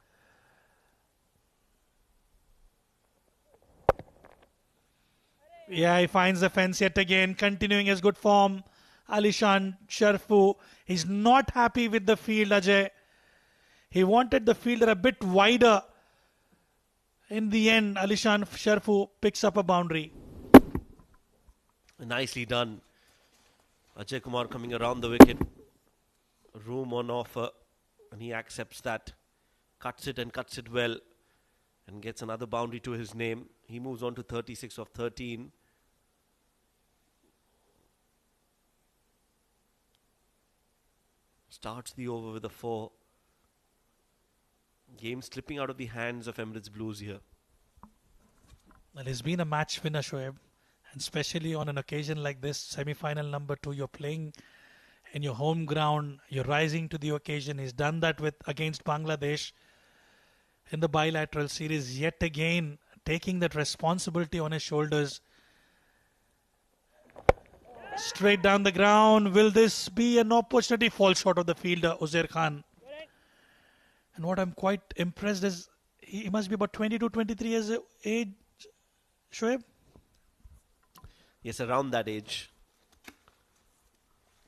Yeah, he finds the fence yet again, continuing his good form. Alishan Sharfu, he's not happy with the field, Ajay. He wanted the fielder a bit wider. In the end, Alishan Sharfu picks up a boundary. Nicely done. Ajay Kumar coming around the wicket. Room on offer. And he accepts that. Cuts it and cuts it well. And gets another boundary to his name. He moves on to 36 of 13. Starts the over with a 4. Game slipping out of the hands of Emirates Blues here. Well, he's been a match winner, Shoaib. And especially on an occasion like this, semi-final number 2, you're playing in your home ground. You're rising to the occasion. He's done that against Bangladesh in the bilateral series. Yet again, taking that responsibility on his shoulders. Straight down the ground. Will this be an opportunity? Fall short of the fielder, Uzair Khan. And what I'm quite impressed is he must be about 22, 23 years of age, Shoaib? Yes, around that age.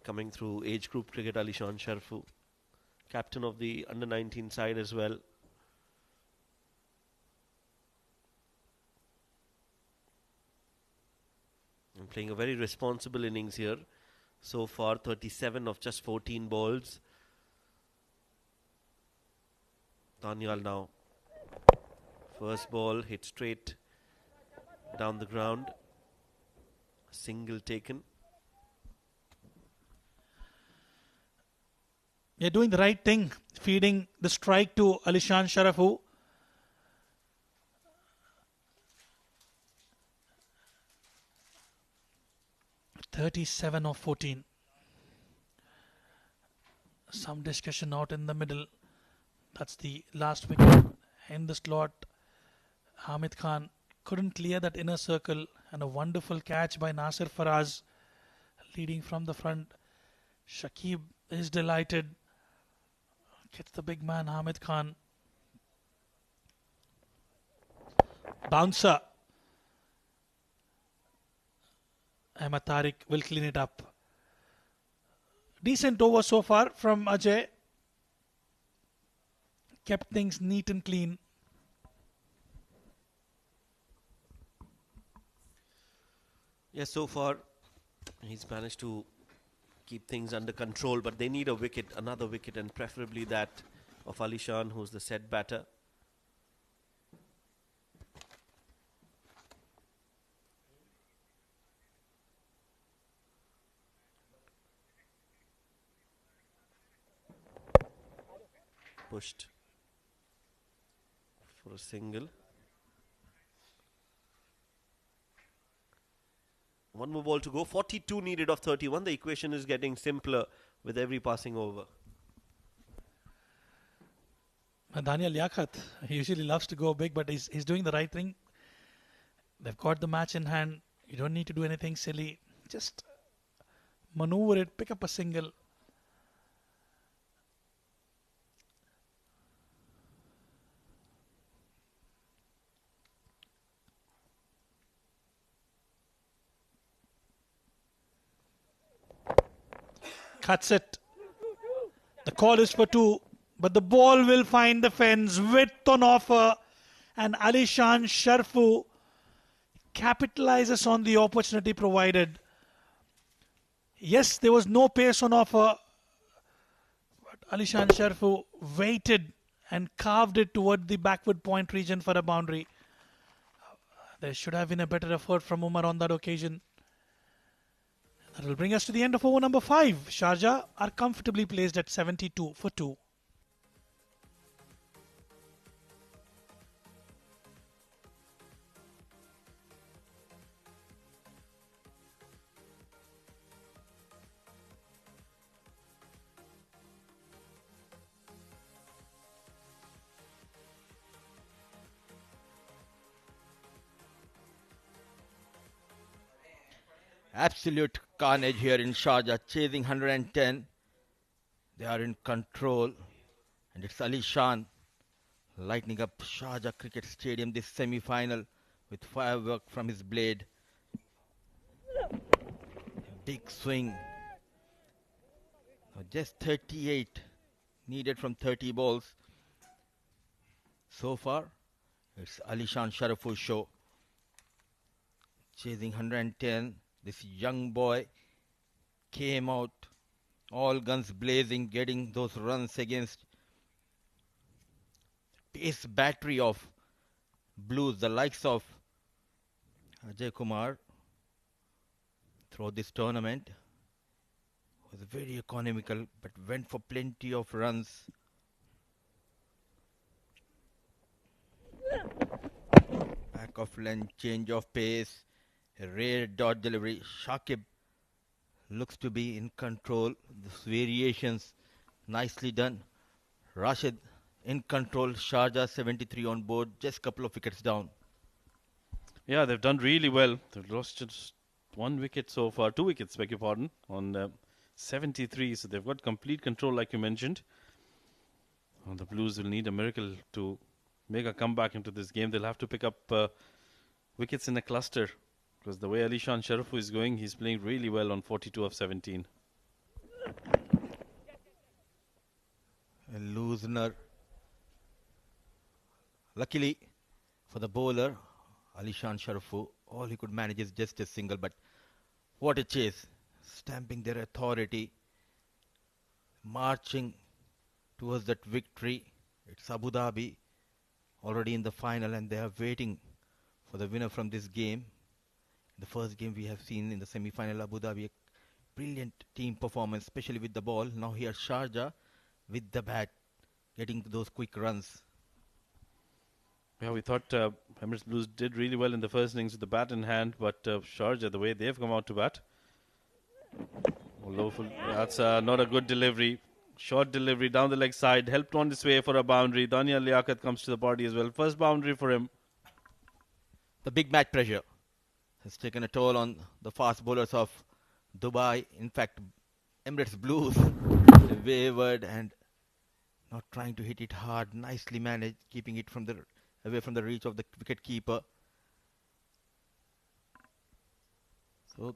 Coming through age group cricket, Alishan Sharfu. Captain of the under-19 side as well. And playing a very responsible innings here. So far, 37 of just 14 balls. Daniel now. First ball hit straight down the ground. Single taken. You're doing the right thing, feeding the strike to Alishan Sharafu. (37 of 14). Some discussion out in the middle. That's the last wicket in the slot. Hamid Khan couldn't clear that inner circle, and a wonderful catch by Nasir Faraz, leading from the front. Shakib is delighted. Gets the big man Hamid Khan. Bouncer. Ahmed Tariq will clean it up. Decent over so far from Ajay. Kept things neat and clean. Yes, so far he's managed to keep things under control, but they need a wicket, another wicket, and preferably that of Alishan, who's the set batter. Pushed for a single. One more ball to go. 42 needed of 31. The equation is getting simpler with every passing over. Daniel Liaquat, he usually loves to go big, but he's doing the right thing. They've got the match in hand. You don't need to do anything silly. Just maneuver it, pick up a single. Cuts it. The call is for 2, but the ball will find the fence. Width on offer, and Alishan Sharfu capitalizes on the opportunity provided. Yes, there was no pace on offer, but Alishan Sharfu waited and carved it toward the backward point region for a boundary. There should have been a better effort from Umar on that occasion. That will bring us to the end of over number 5. Sharjah are comfortably placed at 72 for 2. Absolute carnage here in Sharjah, chasing 110. They are in control, and it's Ali Shan lighting up Sharjah Cricket Stadium this semi-final with firework from his blade. Big swing. Just 38 needed from 30 balls. So far, it's Alishan Sharafu's show. Chasing 110. This young boy came out, all guns blazing, getting those runs against pace battery of Blues, the likes of Ajay Kumar throughout this tournament. Was very economical, but went for plenty of runs. Back of length, change of pace, a rare dot delivery. Shakib looks to be in control. These variations nicely done. Rashid in control. Sharjah 73 on board, just a couple of wickets down. Yeah, they've done really well. They've lost just 1 wicket so far, 2 wickets, beg your pardon, on 73. So they've got complete control, like you mentioned. And the Blues will need a miracle to make a comeback into this game. They'll have to pick up wickets in a cluster, because the way Alishan Sharafu is going, he's playing really well on 42 of 17. And Loosener. Luckily for the bowler, Alishan Sharafu, all he could manage is just a single, but what a chase. Stamping their authority, marching towards that victory. It's Abu Dhabi, already in the final, and they are waiting for the winner from this game. The first game we have seen in the semi-final, Abu Dhabi, a brilliant team performance, especially with the ball. Now here Sharjah with the bat, getting those quick runs. Yeah, we thought Emirates Blues did really well in the first innings with the bat in hand, but Sharjah, the way they've come out to bat. That's not a good delivery. Short delivery down the leg side, helped on his way for a boundary. Daniel Liaquat comes to the party as well. First boundary for him. The big match pressure has taken a toll on the fast bowlers of Dubai. In fact, Emirates Blues wavered and not trying to hit it hard. Nicely managed, keeping it away from the reach of the wicket keeper. So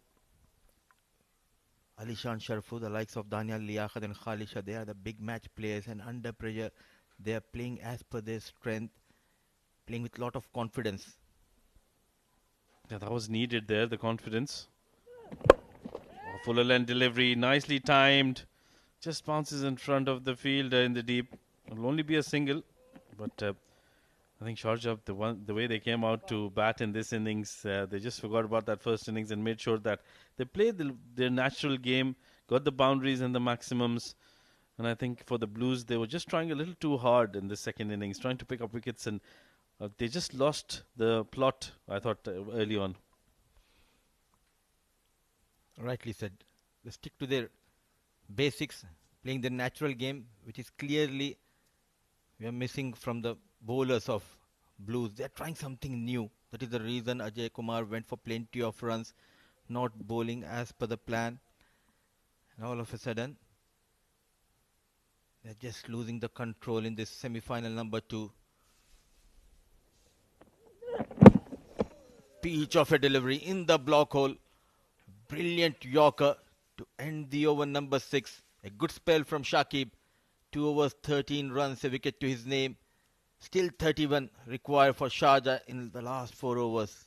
Alishan Sharafu, the likes of Daniel Liaquat and Khalisha, they are the big match players, and under pressure they are playing as per their strength, playing with a lot of confidence. Yeah, that was needed there, the confidence. Fuller length delivery, nicely timed. Just bounces in front of the fielder in the deep. It'll only be a single, but I think Sharjah, the way they came out to bat in this innings, they just forgot about that first innings and made sure that they played their natural game, got the boundaries and the maximums. And I think for the Blues, they were just trying a little too hard in the second innings, trying to pick up wickets, and they just lost the plot, I thought, early on. Rightly said. They stick to their basics, playing their natural game, which is clearly we are missing from the bowlers of Blues. They are trying something new. That is the reason Ajay Kumar went for plenty of runs, not bowling as per the plan. And all of a sudden, they are just losing the control in this semi-final number 2. Peach of a delivery in the block hole. Brilliant Yorker to end the over number 6. A good spell from Shakib. 2 overs, 13 runs, a wicket to his name. Still 31 required for Sharjah in the last 4 overs.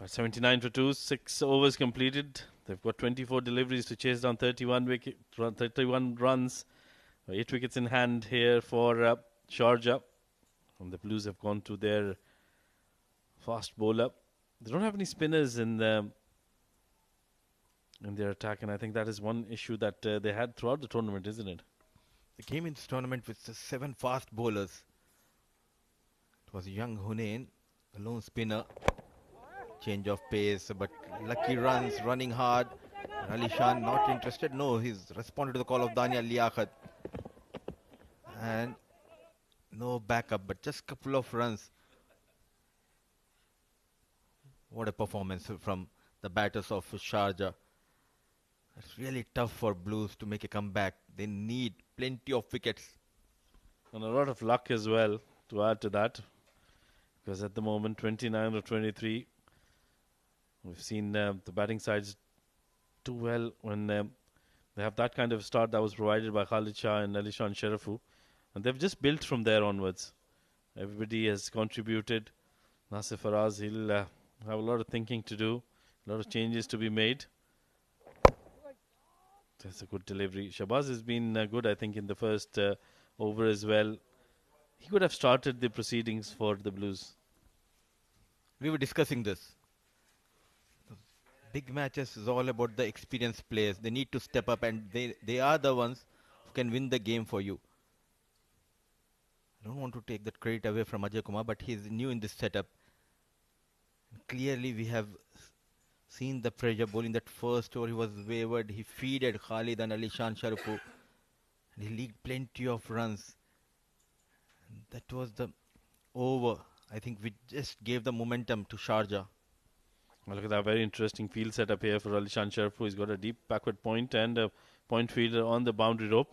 At 79 for 2, 6 overs completed. They've got 24 deliveries to chase down 31 runs. 8 wickets in hand here for Sharjah. And the Blues have gone to their fast bowler. They don't have any spinners in their attack, and I think that is one issue that they had throughout the tournament, isn't it? They came in this tournament with 7 fast bowlers. It was young Hunain, a lone spinner. Change of pace, but lucky runs, running hard. Alishan not interested. No, he's responded to the call of Daniel Liaquat. And No backup, but just couple of runs. What a performance from the batters of Sharjah. It's really tough for Blues to make a comeback. They need plenty of wickets. And a lot of luck as well to add to that. Because at the moment, 29 or 23, we've seen the batting sides do well when they have that kind of start that was provided by Khalid Shah and Alishan Sharafu. And they've just built from there onwards. Everybody has contributed. Nasir Faraz, he'll have a lot of thinking to do, a lot of changes to be made. That's a good delivery. Shabazz has been good, I think, in the first over as well. He could have started the proceedings for the Blues. We were discussing this. Big matches is all about the experienced players. They need to step up, and they are the ones who can win the game for you. I don't want to take that credit away from Ajay Kumar, but he's new in this setup. Clearly, we have seen the pressure ball in that first over. He was wavered. He feeded Khalid and Alishan Sharafu. And he leaked plenty of runs. And that was the over. I think we just gave the momentum to Sharjah. Well, look at that very interesting field setup here for Alishan Sharafu. He's got a deep backward point and a point fielder on the boundary rope.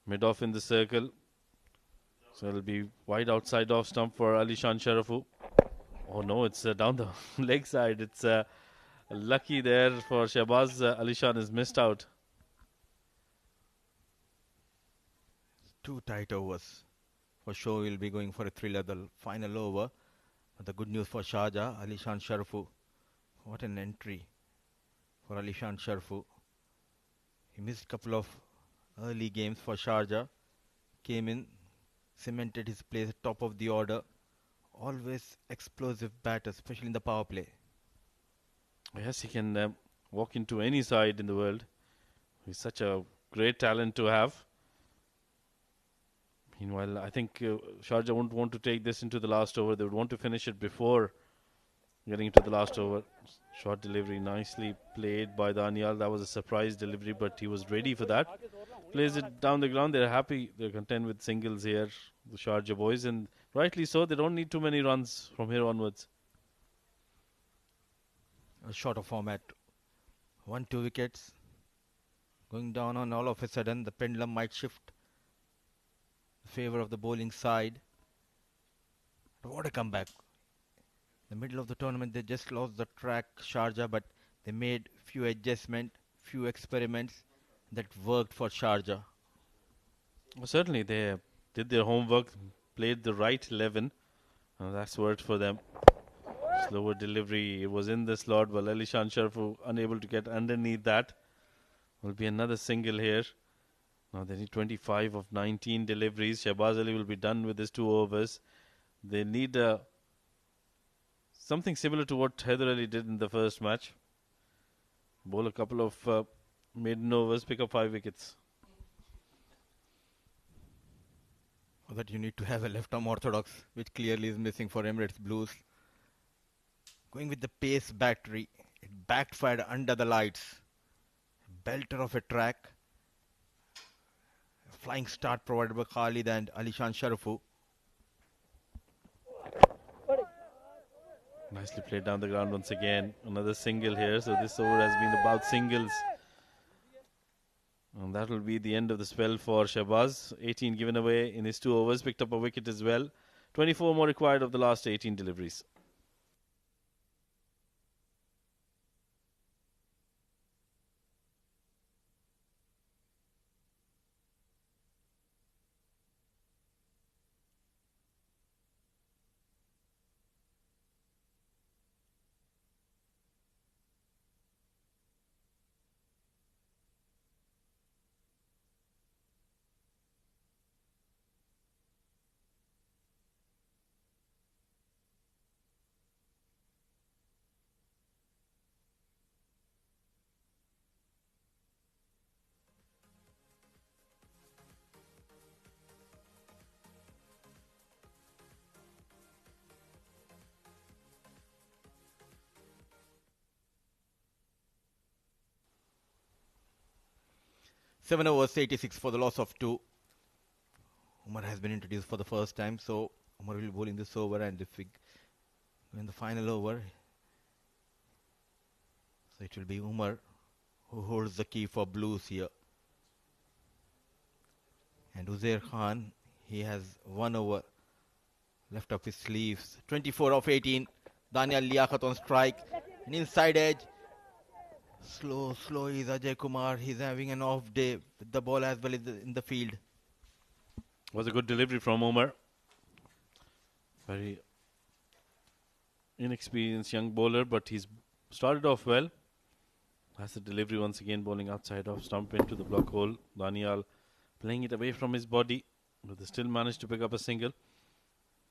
Mid off in the circle. So it'll be wide outside off stump for Alishan Sharafu. Oh no, it's down the leg side. It's lucky there for Shahbaz. Alishan is missed out. Two tight overs. For sure, we'll be going for a thriller, the final over. But the good news for Sharjah, Alishan Sharafu. What an entry for Alishan Sharafu. He missed a couple of early games for Sharjah. Came in, cemented his place at top of the order. Always explosive batter, especially in the power play. Yes, he can walk into any side in the world. He's such a great talent to have. Meanwhile, I think Sharjah won't want to take this into the last over. They would want to finish it before getting into the last over. Short delivery, nicely played by Daniel. That was a surprise delivery, but he was ready for that. Plays it down the ground. They're happy. They're content with singles here, the Sharjah boys, and rightly so. They don't need too many runs from here onwards. A shorter format. 1-2 wickets. Going down on all of a sudden, the pendulum might shift in favor of the bowling side. But what a comeback. In the middle of the tournament, they just lost the track, Sharjah, but they made few adjustments, few experiments that worked for Sharjah. Well, certainly, they did their homework, played the right 11, and that's worked for them. Slower delivery, it was in the slot, but Alishan Sharafu unable to get underneath that. Will be another single here. Now they need 25 of 19 deliveries. Shahbaz Ali will be done with his 2 overs. They need something similar to what Haider Ali did in the first match. Bowl a couple of maiden overs, pick up 5 wickets. For that you need to have a left-arm orthodox, which clearly is missing for Emirates Blues. Going with the pace battery, it backfired under the lights. Belter of a track. A flying start provided by Khalid and Alishan Sharafu. Nicely played down the ground once again. Another single here. So this over has been about singles. And that will be the end of the spell for Shahbaz. 18 given away in his 2 overs. Picked up a wicket as well. 24 more required of the last 18 deliveries. Seven overs, 86 for the loss of 2. Umar has been introduced for the first time, so Umar will be bowling this over, and if we go in the final over, so it will be Umar who holds the key for Blues here. And Uzair Khan, he has 1 over left up his sleeves. 24 of 18. Daniel Liaquat on strike. An inside edge. Slow is Ajay Kumar. He's having an off day with the ball as well in the field. Was a good delivery from Umar. Very inexperienced young bowler, but he's started off well. Has the delivery once again, bowling outside off stump into the block hole. Daniel playing it away from his body, but they still managed to pick up a single.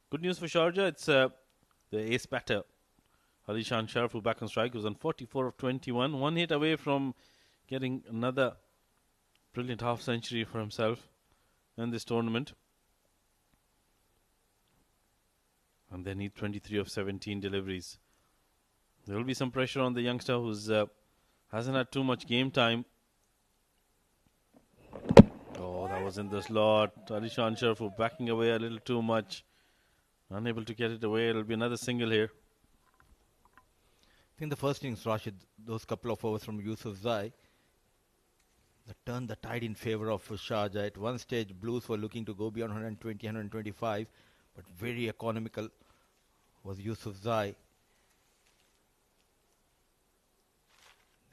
Good news for Sharjah. It's the ace batter, Alishan Sharaf, who back on strike, was on 44 of 21. 1 hit away from getting another brilliant half century for himself in this tournament. And they need 23 of 17 deliveries. There will be some pressure on the youngster who's hasn't had too much game time. Oh, that was in the slot. Alishan Sharaf backing away a little too much. Unable to get it away. It'll be another single here. I think the first innings, Rashid, those couple of overs from Yusuf Zai, that turned the tide in favour of Sharjah. At one stage, Blues were looking to go beyond 120, 125, but very economical was Yusuf Zai.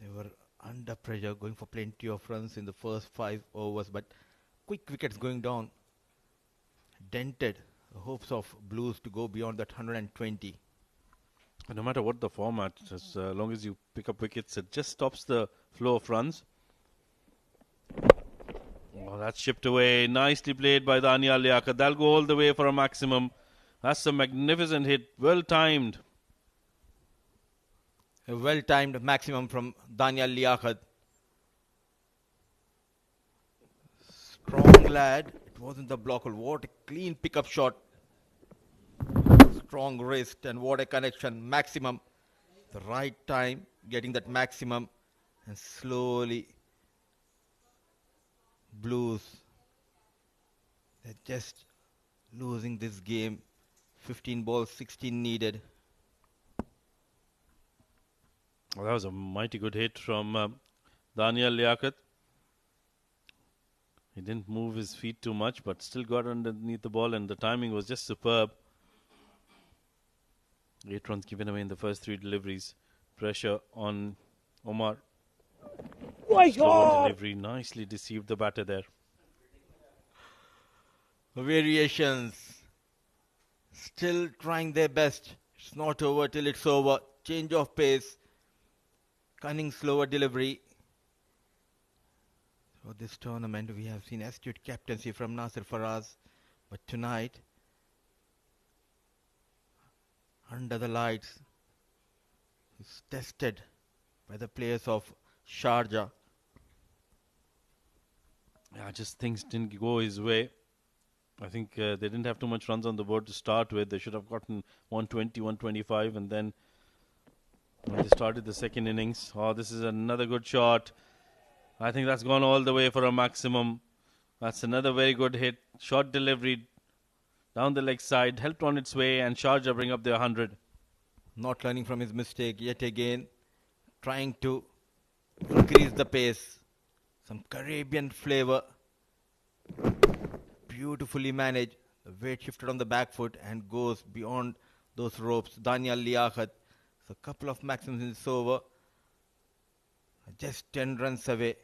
They were under pressure, going for plenty of runs in the first 5 overs, but quick wickets going down dented the hopes of Blues to go beyond that 120. And no matter what the format, as long as you pick up wickets, it just stops the flow of runs. Oh, that's chipped away. Nicely played by Daniel Liaquat. That'll go all the way for a maximum. That's a magnificent hit. Well timed. A well-timed maximum from Daniel Liaquat. Strong lad. It wasn't the block. What a clean pickup shot. Strong wrist and what a connection. Maximum. The right time. Getting that maximum. And slowly Blues. They're just losing this game. 15 balls, 16 needed. Well, that was a mighty good hit from Daniel Liaquat. He didn't move his feet too much, but still got underneath the ball, and the timing was just superb. 8 runs given away in the first 3 deliveries. Pressure on Omar. Slow delivery, nicely deceived the batter there. Variations. Still trying their best. It's not over till it's over. Change of pace. Cunning slower delivery. For this tournament we have seen astute captaincy from Nasir Faraz. But tonight, under the lights, he's tested by the players of Sharjah. Yeah, just things didn't go his way. I think they didn't have too much runs on the board to start with. They should have gotten 120, 125, and then when they started the second innings, oh, this is another good shot. I think that's gone all the way for a maximum. That's another very good hit. Short delivery down the leg side, helped on its way, and Sharjah bring up their 100. Not learning from his mistake yet again. Trying to increase the pace. Some Caribbean flavor. Beautifully managed. The weight shifted on the back foot and goes beyond those ropes. Daniel Liaquat. So a couple of maxims in this over. Just 10 runs away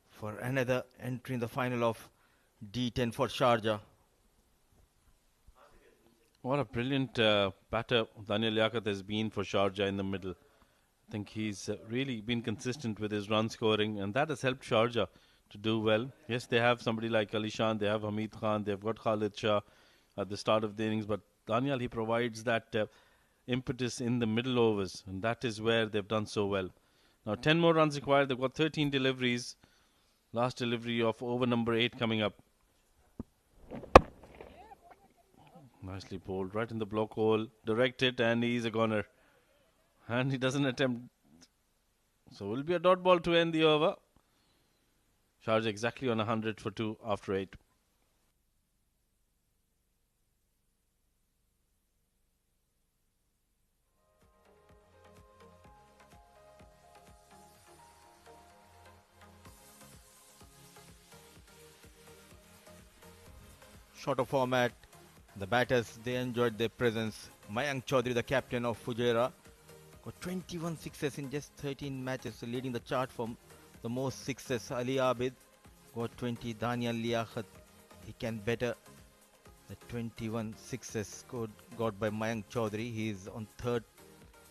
for another entry in the final of D10 for Sharjah. What a brilliant batter Daniel Liaquat has been for Sharjah in the middle. I think he's really been consistent with his run scoring, and that has helped Sharjah to do well. Yes, they have somebody like Alishan, they have Hamid Khan, they've got Khalid Shah at the start of the innings, but Daniel, he provides that impetus in the middle overs, and that is where they've done so well. Now 10 more runs required. They've got 13 deliveries. Last delivery of over number 8 coming up. Nicely bowled right in the block hole. Direct it, and he's a goner. And he doesn't attempt. So it will be a dot ball to end the over. Sharjah exactly on 100 for 2 after 8. shorter format. The batters, they enjoyed their presence. Mayank Chaudhary, the captain of Fujairah, got 21 sixes in just 13 matches, leading the chart for the most sixes. Ali Abid got 20. Daniel Liaquat, he can better the 21 sixes scored got by Mayank Chaudhary. He is on third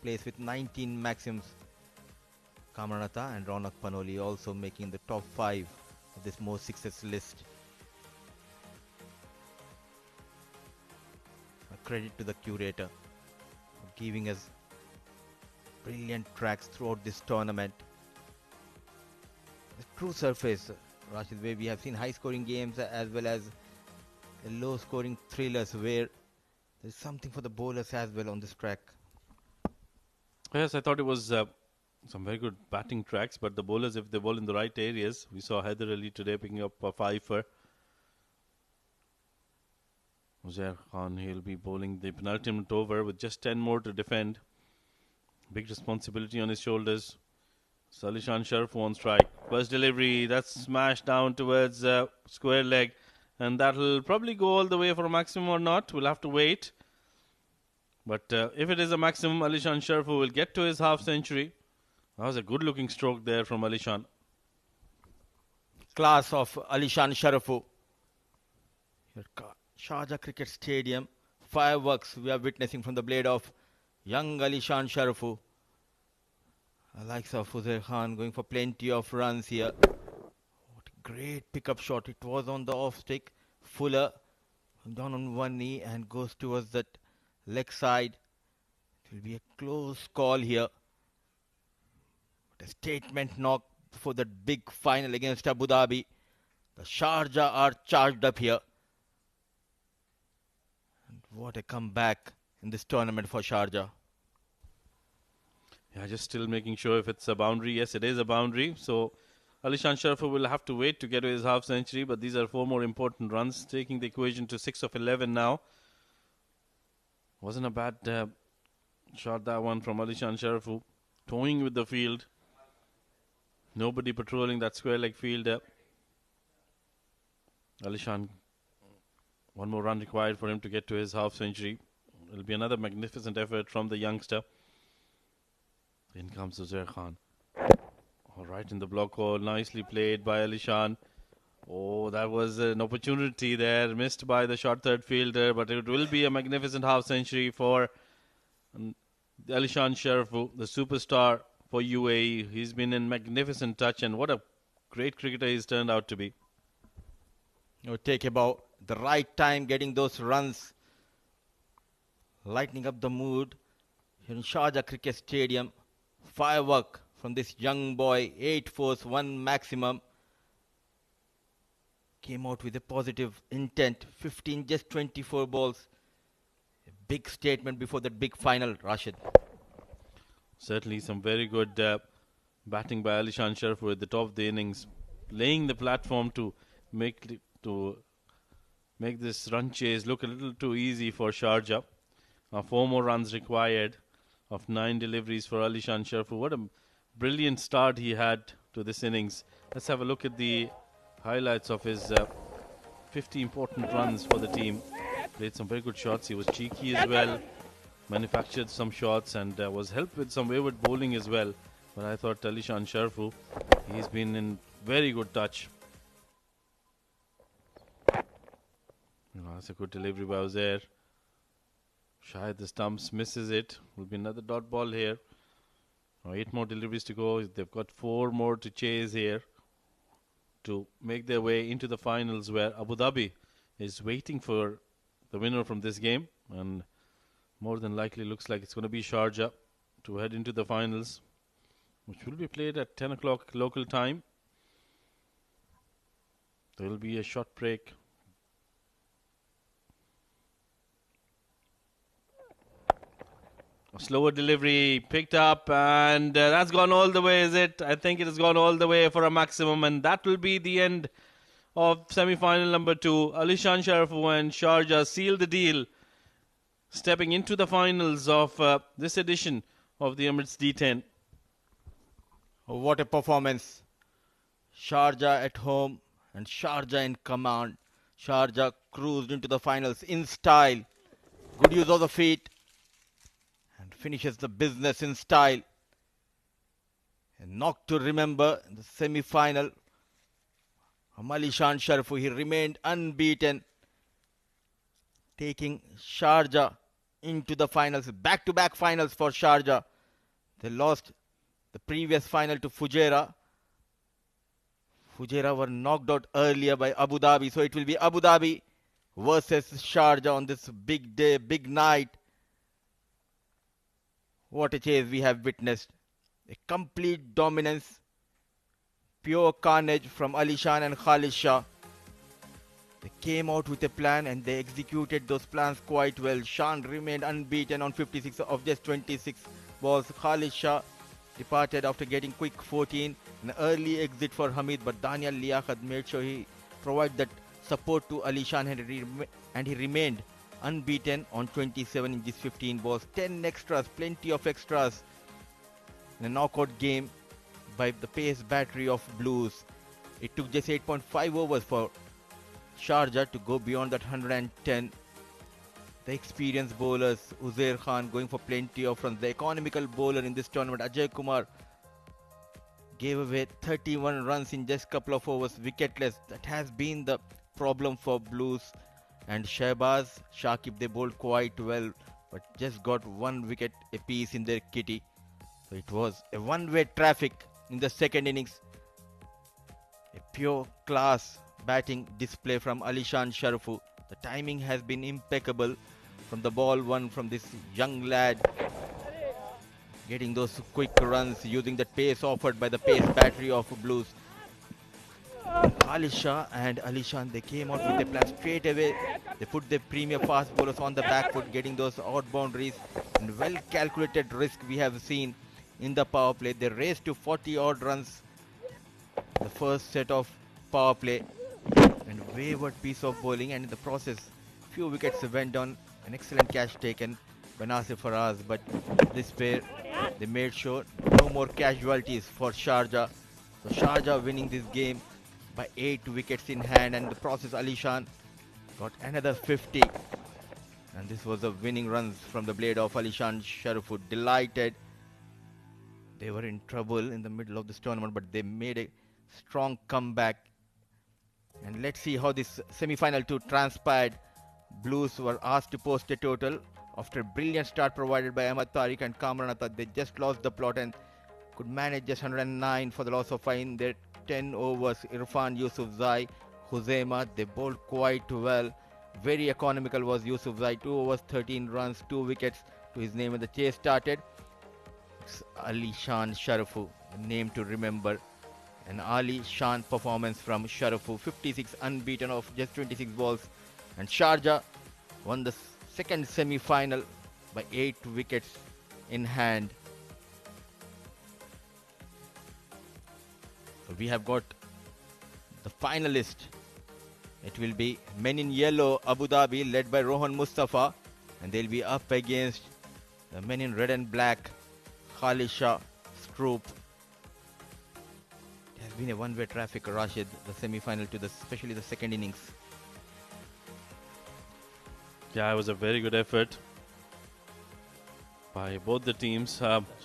place with 19 maxims. Kamranatha and Ronak Panoli also making the top 5 of this most sixes list. A credit to the curator for giving us brilliant tracks throughout this tournament. The true surface, Rashid, where we have seen high scoring games as well as low scoring thrillers where there's something for the bowlers as well on this track. Yes, I thought it was some very good batting tracks, but the bowlers, if they bowl in the right areas, we saw Haider Ali today picking up a 5 for Uzair Khan. He'll be bowling the penultimate over with just 10 more to defend. Big responsibility on his shoulders. Alishan Sharaf on strike. First delivery, that's smashed down towards square leg, and that'll probably go all the way for a maximum or not. We'll have to wait. But if it is a maximum, Alishan Sharaf will get to his half century. That was a good looking stroke there from Alishan. Class of Alishan Sharafu. Here, Sharjah Cricket Stadium. Fireworks we are witnessing from the blade of young Alishan Sharafu. The likes of Uzair Khan going for plenty of runs here. What a great pickup shot. It was on the off stick. Fuller down on one knee and goes towards that leg side. It will be a close call here. But a statement knock for that big final against Abu Dhabi. The Sharjah are charged up here. And what a comeback in this tournament for Sharjah. Yeah, just still making sure if it's a boundary. Yes, it is a boundary. So Alishan Sharaf will have to wait to get to his half century. But these are 4 more important runs, taking the equation to 6 of 11 now. Wasn't a bad shot, that one from Alishan Sharaf, toying with the field. Nobody patrolling that square leg field. Alishan, 1 more run required for him to get to his half century. It'll be another magnificent effort from the youngster. In comes Uzair Khan. All right, in the block hole. Nicely played by Alishan. Oh, that was an opportunity there. Missed by the short third fielder. But it will be a magnificent half century for Alishan Sharaf, the superstar for UAE. He's been in magnificent touch. And what a great cricketer he's turned out to be. It would take about the right time getting those runs. Lightening up the mood here in Sharjah Cricket Stadium. Firework from this young boy, 8 fours, 1 maximum. Came out with a positive intent, 15, just 24 balls. A big statement before that big final, Rashid. Certainly some very good batting by Alishan Sharaf at the top of the innings, laying the platform to make this run chase look a little too easy for Sharjah. 4 more runs required of 9 deliveries for Alishan Sharaf. What a brilliant start he had to this innings. Let's have a look at the highlights of his 50 important runs for the team. Played some very good shots. He was cheeky as well. Manufactured some shots and was helped with some wayward bowling as well. But I thought Alishan Sharaf, he's been in very good touch. That's a good delivery by Uzair. Shahid the stumps, misses it. Will be another dot ball here. 8 more deliveries to go. They've got 4 more to chase here to make their way into the finals, where Abu Dhabi is waiting for the winner from this game, and more than likely looks like it's going to be Sharjah to head into the finals, which will be played at 10 o'clock local time. There will be a short break. A slower delivery picked up, and that's gone all the way, is it? I think it has gone all the way for a maximum, and that will be the end of semi-final number 2. Alishan Sharaf and Sharjah seal the deal, stepping into the finals of this edition of the Emirates D10. What a performance. Sharjah at home and Sharjah in command. Sharjah cruised into the finals in style. Good use of the feet. And finishes the business in style. A knock to remember in the semi-final. Alishan Sharfu, he remained unbeaten, taking Sharjah into the finals. Back-to-back finals for Sharjah. They lost the previous final to Fujairah. Fujairah were knocked out earlier by Abu Dhabi. So it will be Abu Dhabi versus Sharjah on this big day, big night. What a chase we have witnessed. A complete dominance. Pure carnage from Alishan and Khalid Shah. They came out with a plan and they executed those plans quite well. Shan remained unbeaten on 56 of just 26 balls. Khalid Shah departed after getting quick 14. An early exit for Hamid, but Daniel Liaquat made sure he provided that support to Alishan and he remained unbeaten on 27 in these 15 balls. 10 extras, plenty of extras in a knockout game by the pace battery of Blues. It took just 8.5 overs for Sharjah to go beyond that 110. The experienced bowlers, Uzair Khan going for plenty of runs. The economical bowler in this tournament, Ajay Kumar, gave away 31 runs in just a couple of overs, wicketless. That has been the problem for Blues. And Shahbaz, Shakib, they bowled quite well, but just got 1 wicket apiece in their kitty. So it was a one-way traffic in the second innings. A pure class batting display from Alishan Sharfu. The timing has been impeccable from the ball one from this young lad. Getting those quick runs using that pace offered by the pace battery of Blues. Khalid Shah and Alishan, they came out with a plan straight away. They put their premier fast bowlers on the back foot, getting those out boundaries. And well calculated risk we have seen in the power play. They raced to 40 odd runs the first set of power play, and wayward piece of bowling, and in the process few wickets went down. An excellent catch taken by Nasir Faraz, but this pair, they made sure no more casualties for Sharjah. So Sharjah winning this game by 8 wickets in hand, and in the process Alishan got another 50, and this was the winning runs from the blade of Alishan Sharafu. Delighted. They were in trouble in the middle of this tournament, but they made a strong comeback. And let's see how this semi-final 2 transpired. Blues were asked to post a total after a brilliant start provided by Ahmad Tariq and Kamran Atta. They just lost the plot and could manage just 109 for the loss of 5 in their 10 overs. Irfan, Yusuf Zai, Huzaima, they bowled quite well. Very economical was Yusuf Zai. 2 overs, 13 runs, 2 wickets to his name when the chase started. It's Ali Shan Sharafu, the name to remember. An Ali Shan performance from Sharafu, 56 unbeaten of just 26 balls. And Sharjah won the second semi-final by 8 wickets in hand. So we have got the finalist. It will be men in yellow, Abu Dhabi, led by Rohan Mustafa, and they'll be up against the men in red and black, Khalid Shah, Stroop. It has been a one-way traffic, Rashid, the semi-final to especially the second innings. Yeah, it was a very good effort by both the teams.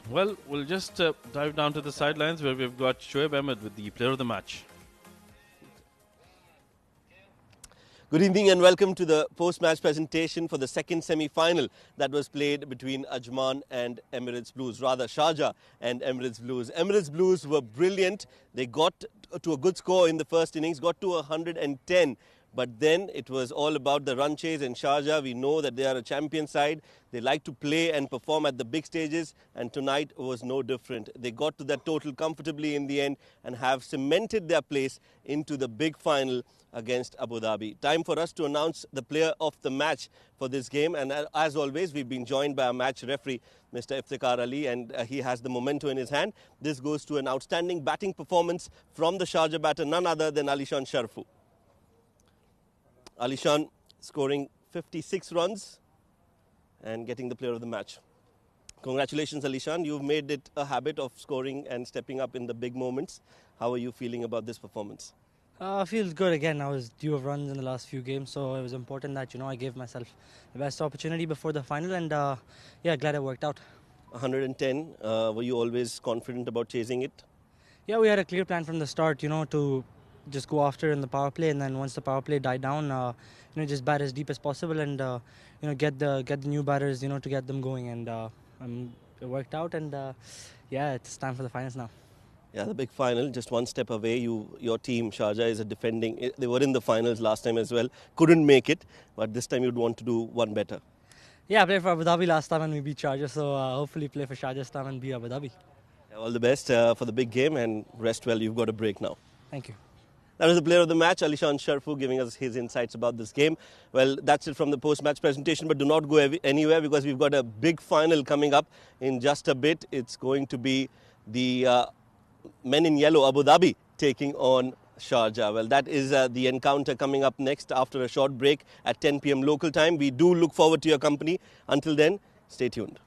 Well, we'll just dive down to the sidelines where we've got Shoaib Ahmed with the player of the match. Good evening and welcome to the post-match presentation for the second semi-final that was played between Ajman and Emirates Blues, rather Sharjah and Emirates Blues. Emirates Blues were brilliant. They got to a good score in the first innings, got to 110. But then it was all about the run chase, and Sharjah, we know that they are a champion side. They like to play and perform at the big stages, and tonight was no different. They got to that total comfortably in the end and have cemented their place into the big final against Abu Dhabi. Time for us to announce the player of the match for this game, and as always, we've been joined by our match referee, Mr. Iftikhar Ali, and he has the memento in his hand. This goes to an outstanding batting performance from the Sharjah batter, none other than Alishan Sharfu. Alishan scoring 56 runs and getting the player of the match. Congratulations, Alishan. You've made it a habit of scoring and stepping up in the big moments. How are you feeling about this performance? Feels good again. I was due of runs in the last few games, so it was important that I gave myself the best opportunity before the final, and yeah, glad it worked out. 110. Were you always confident about chasing it? Yeah, we had a clear plan from the start, to just go after in the power play, and then once the power play died down, just bat as deep as possible, and get the new batters, to get them going, and it worked out, and yeah, it's time for the finals now. Yeah, the big final, just one step away. Your team, Sharjah, is defending. They were in the finals last time as well. Couldn't make it, but this time you'd want to do one better. Yeah, I played for Abu Dhabi last time and we beat Sharjah, so hopefully play for Sharjah this time and beat Abu Dhabi. Yeah, all the best for the big game and rest well. You've got a break now. Thank you. That was the player of the match, Alishan Sharfu, giving us his insights about this game. Well, that's it from the post-match presentation, but do not go anywhere because we've got a big final coming up in just a bit. It's going to be the men in yellow, Abu Dhabi, taking on Sharjah. Well, that is the encounter coming up next after a short break at 10 p.m. local time. We do look forward to your company. Until then, stay tuned.